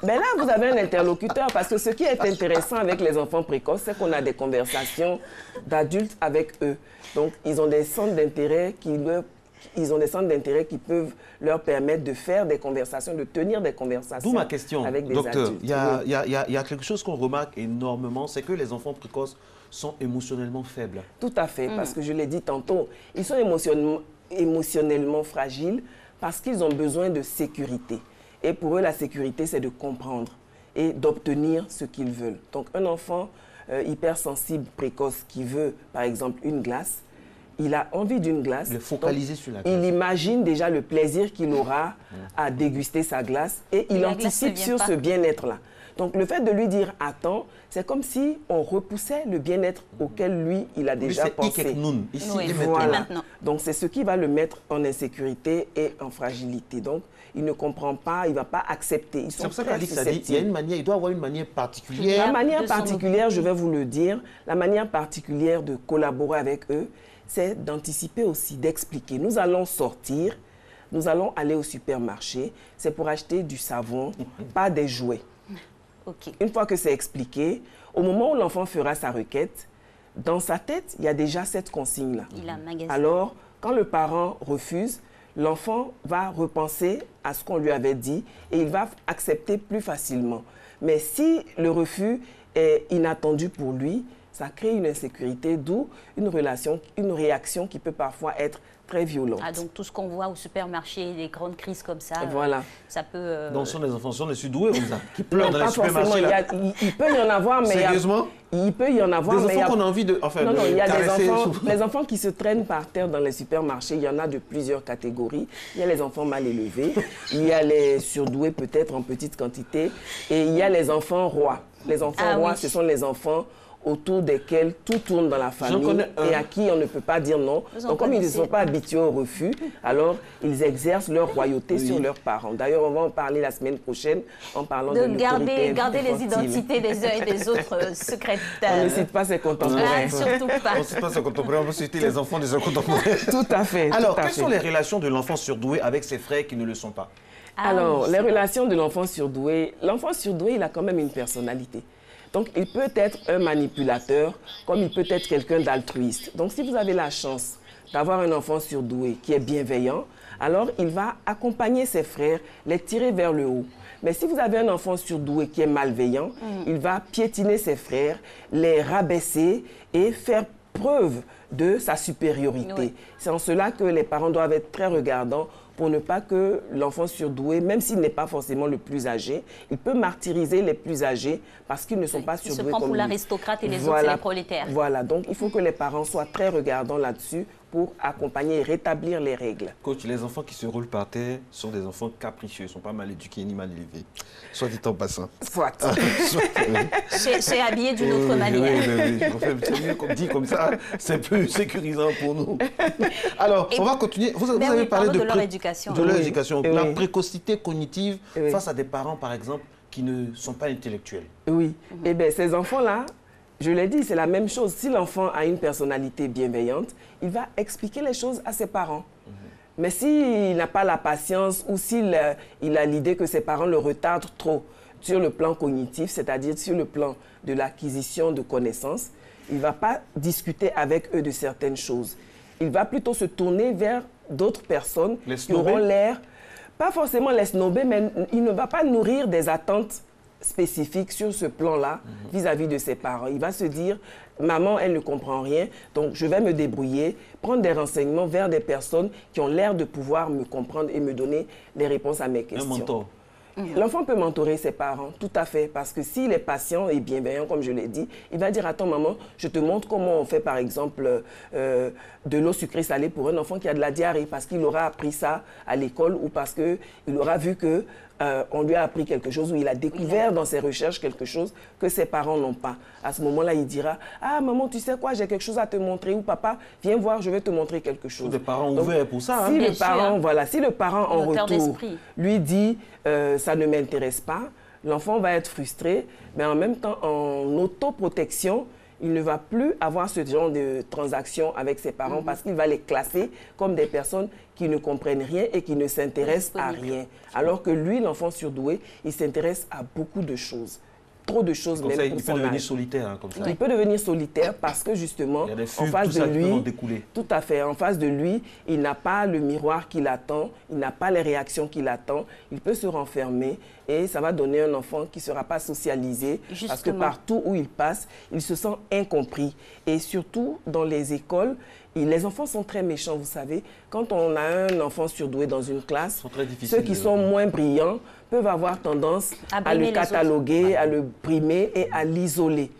Mais là, vous avez un interlocuteur parce que ce qui est intéressant avec les enfants précoces, c'est qu'on a des conversations d'adultes avec eux. Donc, ils ont des centres d'intérêt qui peuvent leur permettre de faire des conversations, de tenir des conversations. D'où ma question, avec des docteur. adultes. Il y a quelque chose qu'on remarque énormément, c'est que les enfants précoces sont émotionnellement faibles. Tout à fait, parce que je l'ai dit tantôt, ils sont émotionnellement fragiles parce qu'ils ont besoin de sécurité. Et pour eux, la sécurité, c'est de comprendre et d'obtenir ce qu'ils veulent. Donc, un enfant hypersensible précoce qui veut, par exemple, une glace, il a envie d'une glace. Le focaliser sur la glace. Il imagine déjà le plaisir qu'il aura à déguster sa glace et il anticipe sur ce bien-être-là. Donc, le fait de lui dire « attends », c'est comme si on repoussait le bien-être auquel lui, il a déjà pensé. Ici oui, et maintenant. Donc, c'est ce qui va le mettre en insécurité et en fragilité. Donc, il ne comprend pas, il ne va pas accepter. C'est pour ça qu'Alix a dit il doit avoir une manière particulière. La manière particulière, je vais vous le dire, la manière particulière de collaborer avec eux, c'est d'anticiper aussi, d'expliquer. Nous allons sortir, nous allons aller au supermarché, c'est pour acheter du savon, pas des jouets. Okay. Une fois que c'est expliqué, au moment où l'enfant fera sa requête, dans sa tête, il y a déjà cette consigne-là. Alors, quand le parent refuse, l'enfant va repenser à ce qu'on lui avait dit et il va accepter plus facilement. Mais si le refus est inattendu pour lui, ça crée une insécurité, d'où une réaction qui peut parfois être très violente. Ah, donc tout ce qu'on voit au supermarché, des grandes crises comme ça, voilà. Ça peut... Donc, ce sont des enfants, ce sont des surdoués comme ça, qui pleurent dans les supermarchés. Il peut y en avoir, mais... Sérieusement? Il peut y en avoir, des enfants qu'on a envie de... Enfin, non, il y a les enfants qui se traînent par terre dans les supermarchés. Il y en a de plusieurs catégories. Il y a les enfants mal élevés, il y a les surdoués peut-être en petite quantité, et il y a les enfants rois. Les enfants rois, ce sont les enfants autour desquels tout tourne dans la famille et à qui on ne peut pas dire non. Donc, comme ils ne sont pas habitués au refus, alors ils exercent leur royauté sur leurs parents. D'ailleurs, on va en parler la semaine prochaine en parlant de l'autorité garder les identités des uns et des autres secrètes. On ne cite pas ses contemporains. Surtout pas. On ne cite pas ses contemporains, on peut citer les enfants des contemporains. Tout à fait. Alors, quelles sont les relations de l'enfant surdoué avec ses frères qui ne le sont pas? Alors, les relations de l'enfant surdoué, il a quand même une personnalité. Donc, il peut être un manipulateur, comme il peut être quelqu'un d'altruiste. Donc, si vous avez la chance d'avoir un enfant surdoué qui est bienveillant, alors il va accompagner ses frères, les tirer vers le haut. Mais si vous avez un enfant surdoué qui est malveillant, il va piétiner ses frères, les rabaisser et faire preuve de sa supériorité. Oui. C'est en cela que les parents doivent être très regardants pour ne pas que l'enfant surdoué, même s'il n'est pas forcément le plus âgé, il peut martyriser les plus âgés parce qu'ils ne sont pas surdoués comme lui. Il se prend pour l'aristocrate et les autres, c'est les prolétaires. Voilà, donc il faut que les parents soient très regardants là-dessus pour accompagner et rétablir les règles. Coach, les enfants qui se roulent par terre sont des enfants capricieux, ils ne sont pas mal éduqués ni mal élevés. Soit dit en passant. Soit. C'est habillé d'une autre manière. Oui. C'est mieux dit comme ça, c'est plus sécurisant pour nous. Alors, on va continuer. Vous avez parlé de leur éducation. De leur éducation. La précocité cognitive face à des parents, par exemple, qui ne sont pas intellectuels. Oui. Eh bien, ces enfants-là, je l'ai dit, c'est la même chose. Si l'enfant a une personnalité bienveillante, il va expliquer les choses à ses parents. Mais s'il n'a pas la patience ou s'il a l'idée que ses parents le retardent trop sur le plan cognitif, c'est-à-dire sur le plan de l'acquisition de connaissances, Il ne va pas discuter avec eux de certaines choses. Il va plutôt se tourner vers d'autres personnes qui auront l'air, pas forcément les snobber, mais il ne va pas nourrir des attentes spécifiques sur ce plan-là vis-à-vis de ses parents. Il va se dire, maman, elle ne comprend rien, donc je vais me débrouiller, prendre des renseignements vers des personnes qui ont l'air de pouvoir me comprendre et me donner des réponses à mes questions. Un mentor. L'enfant peut mentorer ses parents, tout à fait, parce que s'il est patient et bienveillant, comme je l'ai dit, il va dire, attends maman, je te montre comment on fait par exemple de l'eau sucrée salée pour un enfant qui a de la diarrhée, parce qu'il aura appris ça à l'école ou parce qu'il aura vu que on lui a appris quelque chose ou il a découvert dans ses recherches quelque chose que ses parents n'ont pas. À ce moment-là, il dira, ah maman, tu sais quoi, j'ai quelque chose à te montrer, ou papa, viens voir, je vais te montrer quelque chose. Des parents ouverts pour ça. Si le parent, voilà, si le parent en retour lui dit, ça ne m'intéresse pas, l'enfant va être frustré, mais en même temps, en autoprotection, il ne va plus avoir ce genre de transaction avec ses parents parce qu'il va les classer comme des personnes qui ne comprennent rien et qui ne s'intéressent à rien. Alors que lui, l'enfant surdoué, il s'intéresse à beaucoup de choses. Trop de choses même pour son âge. Il peut devenir solitaire, hein, comme ça. Il peut devenir solitaire parce que justement, en face de lui, tout à fait, en face de lui, il n'a pas le miroir qu'il attend, il n'a pas les réactions qu'il attend, il peut se renfermer et ça va donner un enfant qui ne sera pas socialisé parce que partout où il passe, il se sent incompris. Et surtout, dans les écoles, les enfants sont très méchants, vous savez. Quand on a un enfant surdoué dans une classe, ceux qui sont moins brillants peuvent avoir tendance à le cataloguer, à le brimer et à l'isoler.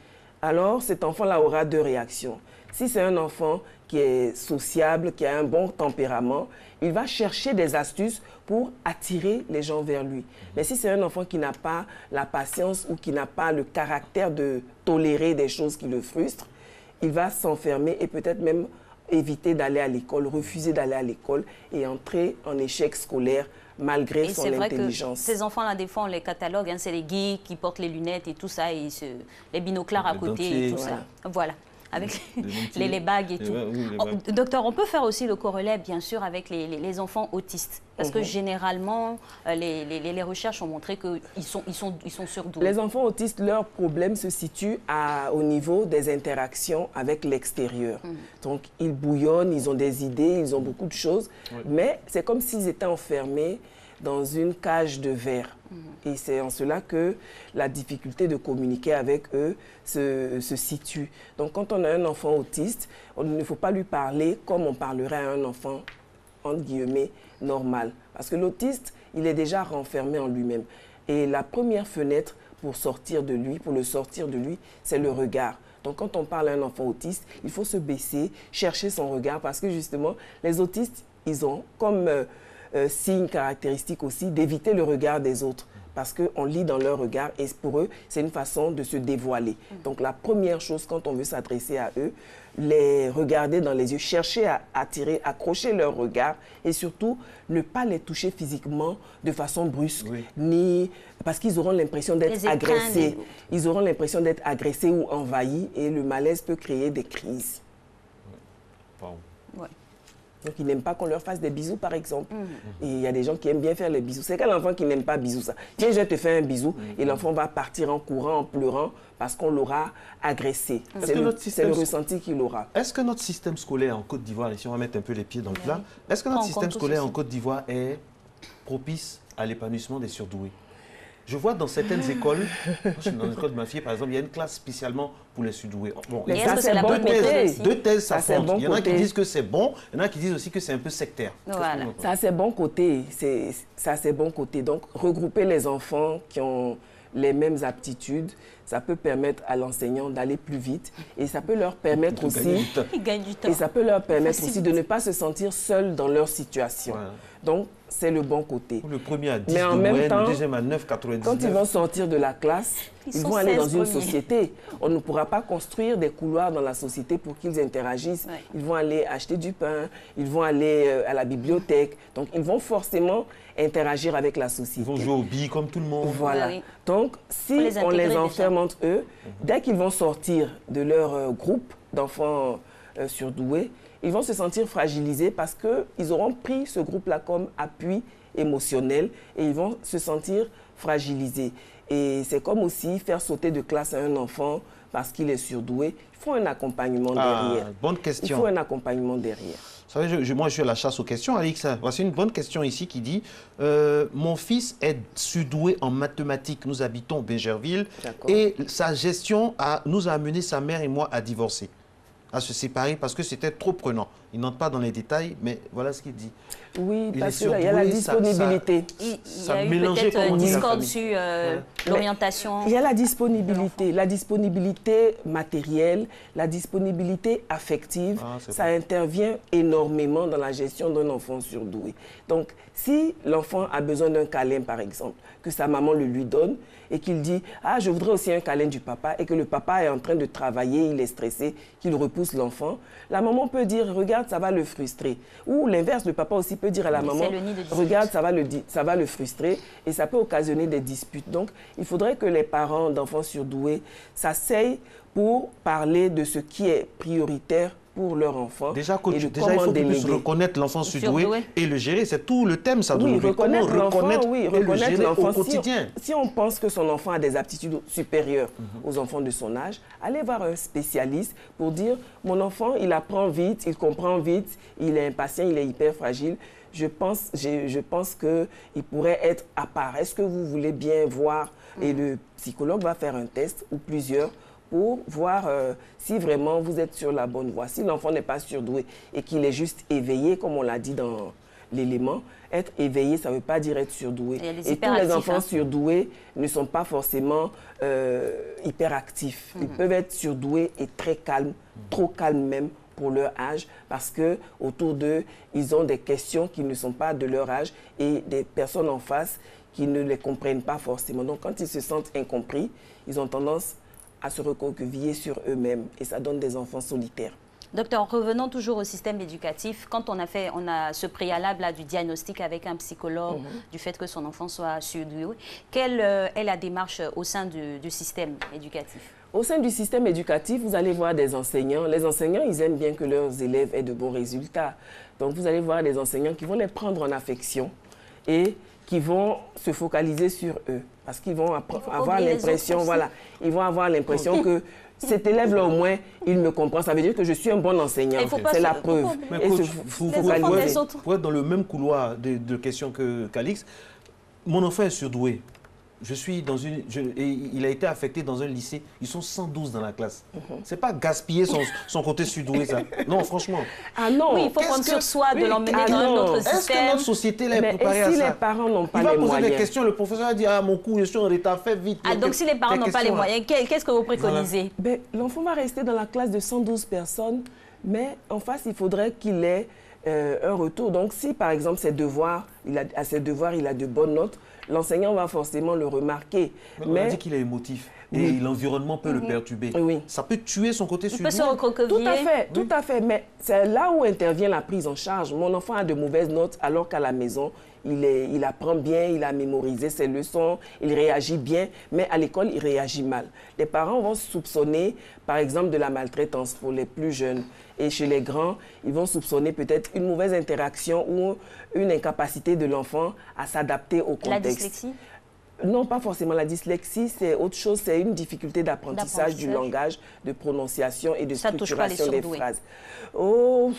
Alors, cet enfant-là aura deux réactions. Si c'est un enfant qui est sociable, qui a un bon tempérament, il va chercher des astuces pour attirer les gens vers lui. Mais si c'est un enfant qui n'a pas la patience ou qui n'a pas le caractère de tolérer des choses qui le frustrent, il va s'enfermer et peut-être même éviter d'aller à l'école, refuser d'aller à l'école et entrer en échec scolaire malgré son intelligence. Que ces enfants-là, des fois, on les catalogue, hein, c'est les geeks qui portent les lunettes et tout ça, et les binoclars à côté et tout ça. Voilà. Avec les bagues et tout. Docteur, on peut faire aussi le corollaire, bien sûr, avec les enfants autistes. Parce que généralement, les recherches ont montré qu'ils sont surdoués. Les enfants autistes, leur problème se situe au niveau des interactions avec l'extérieur. Donc, ils bouillonnent, ils ont des idées, ils ont beaucoup de choses. Mais c'est comme s'ils étaient enfermés dans une cage de verre. Et c'est en cela que la difficulté de communiquer avec eux se situe. Donc, quand on a un enfant autiste, il ne faut pas lui parler comme on parlerait à un enfant, entre guillemets, normal. Parce que l'autiste, il est déjà renfermé en lui-même. Et la première fenêtre pour sortir de lui, pour le sortir de lui, c'est le regard. Donc, quand on parle à un enfant autiste, il faut se baisser, chercher son regard, parce que justement, les autistes, ils ont comme signe caractéristique aussi d'éviter le regard des autres. Parce qu'on lit dans leur regard et pour eux, c'est une façon de se dévoiler. Donc, la première chose, quand on veut s'adresser à eux, les regarder dans les yeux, chercher à attirer, accrocher leur regard et surtout, ne pas les toucher physiquement de façon brusque, ni parce qu'ils auront l'impression d'être agressés. Ils auront l'impression d'être agressés ou envahis et le malaise peut créer des crises. Donc, ils n'aiment pas qu'on leur fasse des bisous, par exemple. Et il y a des gens qui aiment bien faire les bisous. C'est quel enfant qui n'aime pas bisous, ça? Tiens, je te fais un bisou. Et l'enfant va partir en courant, en pleurant, parce qu'on l'aura agressé. C'est le ressenti qu'il aura. Est-ce que notre système scolaire en Côte d'Ivoire, et si on va mettre un peu les pieds dans le plat, est-ce que notre système scolaire en Côte d'Ivoire est propice à l'épanouissement des surdoués? Je vois dans certaines écoles, dans l'école de ma fille, par exemple, il y a une classe spécialement pour les surdoués. Bon, mais ça, c'est deux thèses s'affrontent. Il y en a qui disent que c'est bon, il y en a qui disent aussi que c'est un peu sectaire. Voilà. Ça a ses bons côtés. Ça a ses bons côtés. Donc, regrouper les enfants qui ont les mêmes aptitudes, ça peut permettre à l'enseignant d'aller plus vite et ça peut leur permettre aussi, et ça peut leur permettre aussi de ne pas se sentir seuls dans leur situation. Voilà. Donc, c'est le bon côté. Le premier à 10 mais en même temps, le deuxième à 9,99. Quand ils vont sortir de la classe, ils vont aller dans une société. On ne pourra pas construire des couloirs dans la société pour qu'ils interagissent. Ils vont aller acheter du pain, ils vont aller à la bibliothèque. Donc, ils vont forcément interagir avec la société. Ils vont jouer aux billes comme tout le monde. Voilà. Donc, si on les enferme entre eux, dès qu'ils vont sortir de leur groupe d'enfants surdoués, ils vont se sentir fragilisés parce qu'ils auront pris ce groupe-là comme appui émotionnel et ils vont se sentir fragilisés. Et c'est comme aussi faire sauter de classe à un enfant parce qu'il est surdoué. Il faut un accompagnement derrière. Bonne question. Il faut un accompagnement derrière. Vous savez, moi, je suis à la chasse aux questions, Alix. Voici une bonne question ici qui dit mon fils est surdoué en mathématiques. Nous habitons Bingerville et sa gestion nous a amené, sa mère et moi, à divorcer, à se séparer parce que c'était trop prenant. Il n'entre pas dans les détails, mais voilà ce qu'il dit. Oui, parce qu'il y a la disponibilité. Il y a eu peut-être un discorde sur l'orientation. Il y a la disponibilité matérielle, la disponibilité affective. Ça intervient énormément dans la gestion d'un enfant surdoué. Donc, si l'enfant a besoin d'un câlin, par exemple, que sa maman le lui donne, et qu'il dit « Ah, je voudrais aussi un câlin du papa », et que le papa est en train de travailler, il est stressé, qu'il repousse l'enfant, la maman peut dire « Regarde, ça va le frustrer ». Ou l'inverse, le papa aussi peut dire à la maman « Regarde, ça va le frustrer », et ça peut occasionner des disputes. Donc, il faudrait que les parents d'enfants surdoués s'asseyent pour parler de ce qui est prioritaire pour leur enfant. Déjà, il faut qu'ils puissent reconnaître l'enfant surdoué et le gérer. C'est tout le thème, ça doit reconnaître l'enfant au quotidien. Si on pense que son enfant a des aptitudes supérieures aux enfants de son âge, allez voir un spécialiste pour dire « Mon enfant, il apprend vite, il comprend vite, il est impatient, il est hyper fragile. Je pense qu'il pourrait être à part. Est-ce que vous voulez bien voir ?» Et le psychologue va faire un test ou plusieurs pour voir si vraiment vous êtes sur la bonne voie. Si l'enfant n'est pas surdoué et qu'il est juste éveillé, comme on l'a dit dans l'élément, être éveillé, ça ne veut pas dire être surdoué. Et tous les enfants surdoués ne sont pas forcément hyperactifs. Ils peuvent être surdoués et très calmes, trop calmes même pour leur âge, parce que autour d'eux, ils ont des questions qui ne sont pas de leur âge et des personnes en face qui ne les comprennent pas forcément. Donc quand ils se sentent incompris, ils ont tendance à se recroqueviller sur eux-mêmes et ça donne des enfants solitaires. Docteur, revenons toujours au système éducatif. Quand on a ce préalable là, du diagnostic avec un psychologue, du fait que son enfant soit surdoué, quelle est la démarche au sein du système éducatif? Au sein du système éducatif, vous allez voir des enseignants. Les enseignants, ils aiment bien que leurs élèves aient de bons résultats. Donc vous allez voir des enseignants qui vont les prendre en affection et qui vont se focaliser sur eux. Parce qu'ils vont avoir l'impression, ils vont avoir l'impression que cet élève-là, au moins, il me comprend. Ça veut dire que je suis un bon enseignant. C'est la preuve. Mais pour être dans le même couloir de questions qu'Alix, mon enfant est surdoué. Il a été affecté dans un lycée. Ils sont 112 dans la classe. C'est pas gaspiller son côté surdoué, ça. Non, franchement. Ah non. Oui, il faut prendre sur soi de l'emmener dans un autre système. Est-ce que notre société est préparée à ça? Si les parents n'ont pas les moyens. Il va poser des questions. Le professeur va dire mon cours, je suis en retard, fais vite. Donc si les parents n'ont pas les moyens, qu'est-ce que vous préconisez? L'enfant va rester dans la classe de 112 personnes, mais en face, il faudrait qu'il ait un retour. Donc si, par exemple, à ses devoirs, il a de bonnes notes, l'enseignant va forcément le remarquer. Mais on dit qu'il est émotif et l'environnement peut le perturber. Oui. Ça peut tuer son côté surdoué. Il peut se recroqueviller. Tout à fait. Mais c'est là où intervient la prise en charge. Mon enfant a de mauvaises notes alors qu'à la maison, il apprend bien, il a mémorisé ses leçons, il réagit bien, mais à l'école, il réagit mal. Les parents vont soupçonner, par exemple, de la maltraitance pour les plus jeunes. Et chez les grands, ils vont soupçonner peut-être une mauvaise interaction ou une incapacité de l'enfant à s'adapter au contexte. La dyslexie? Non, pas forcément. La dyslexie, c'est autre chose. C'est une difficulté d'apprentissage du langage, de prononciation et de structuration des phrases. Oh,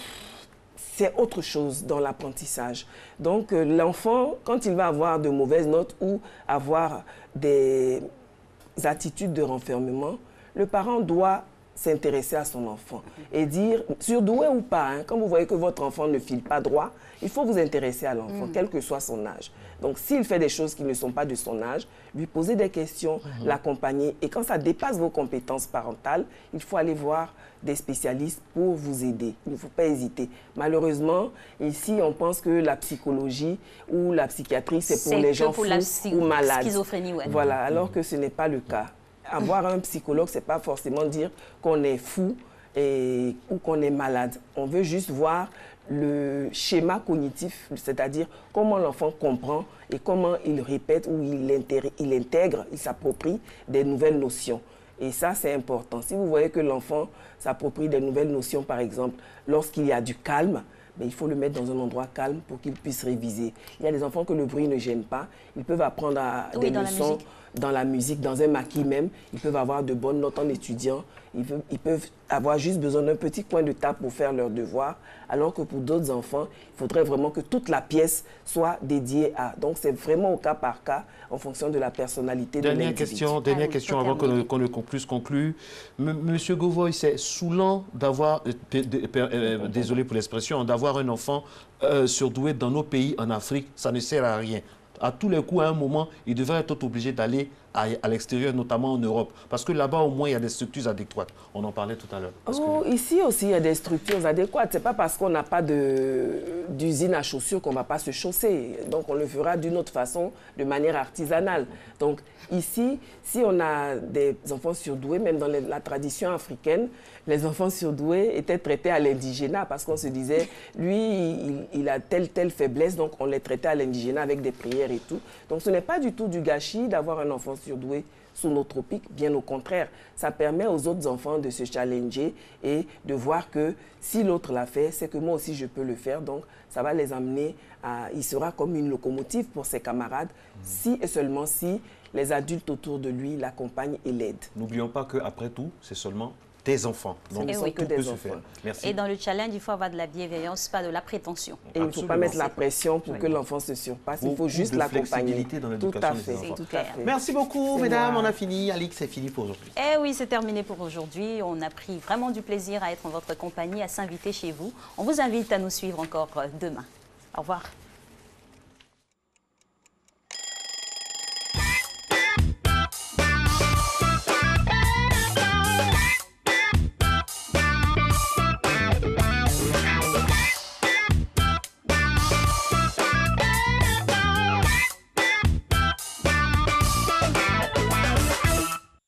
c'est autre chose dans l'apprentissage. Donc, l'enfant, quand il va avoir de mauvaises notes ou avoir des attitudes de renfermement, le parent doit s'intéresser à son enfant et dire, surdoué ou pas, quand vous voyez que votre enfant ne file pas droit, il faut vous intéresser à l'enfant, quel que soit son âge. Donc, s'il fait des choses qui ne sont pas de son âge, lui poser des questions, l'accompagner. Et quand ça dépasse vos compétences parentales, il faut aller voir des spécialistes pour vous aider. Il ne faut pas hésiter. Malheureusement, ici, on pense que la psychologie ou la psychiatrie, c'est pour les gens fous ou malades. Schizophrénie, Voilà, alors que ce n'est pas le cas. Avoir un psychologue, ce n'est pas forcément dire qu'on est fou ou qu'on est malade. On veut juste voir le schéma cognitif, c'est-à-dire comment l'enfant comprend et comment il répète ou il intègre, il s'approprie des nouvelles notions. Et ça, c'est important. Si vous voyez que l'enfant s'approprie des nouvelles notions, par exemple, lorsqu'il y a du calme, il faut le mettre dans un endroit calme pour qu'il puisse réviser. Il y a des enfants que le bruit ne gêne pas. Ils peuvent apprendre des leçons dans la musique, dans un maquis même, ils peuvent avoir de bonnes notes en étudiant. Ils peuvent avoir juste besoin d'un petit coin de table pour faire leurs devoirs, alors que pour d'autres enfants, il faudrait vraiment que toute la pièce soit dédiée à. Donc, c'est vraiment au cas par cas, en fonction de la personnalité de l'individu. Dernière question avant qu'on ne conclue. Monsieur Govoy, c'est saoulant d'avoir, désolé pour l'expression, d'avoir un enfant surdoué dans nos pays en Afrique, ça ne sert à rien. À tous les coups, à un moment, il devrait être obligé d'aller à l'extérieur, notamment en Europe. Parce que là-bas, au moins, il y a des structures adéquates. On en parlait tout à l'heure. Ici aussi, il y a des structures adéquates. Ce n'est pas parce qu'on n'a pas d'usine à chaussures qu'on ne va pas se chausser. Donc, on le fera d'une autre façon, de manière artisanale. Donc, ici, si on a des enfants surdoués, même dans la tradition africaine, les enfants surdoués étaient traités à l'indigénat parce qu'on se disait, lui, il a telle faiblesse, donc on les traitait à l'indigénat avec des prières et tout. Donc, ce n'est pas du tout du gâchis d'avoir un enfant surdoué sous nos tropiques, bien au contraire. Ça permet aux autres enfants de se challenger et de voir que si l'autre l'a fait, c'est que moi aussi je peux le faire. Donc ça va les amener à... Il sera comme une locomotive pour ses camarades, si et seulement si les adultes autour de lui l'accompagnent et l'aident. N'oublions pas qu'après tout, c'est seulement des enfants. Donc, tout peut se faire. Merci. Et dans le challenge, il faut avoir de la bienveillance, pas de la prétention. Et il ne faut pas mettre la pression pour que l'enfant se surpasse. Il faut juste l'accompagner. Tout à fait. Merci beaucoup, mesdames. On a fini. Alix, c'est fini pour aujourd'hui. Eh oui, c'est terminé pour aujourd'hui. On a pris vraiment du plaisir à être en votre compagnie, à s'inviter chez vous. On vous invite à nous suivre encore demain. Au revoir.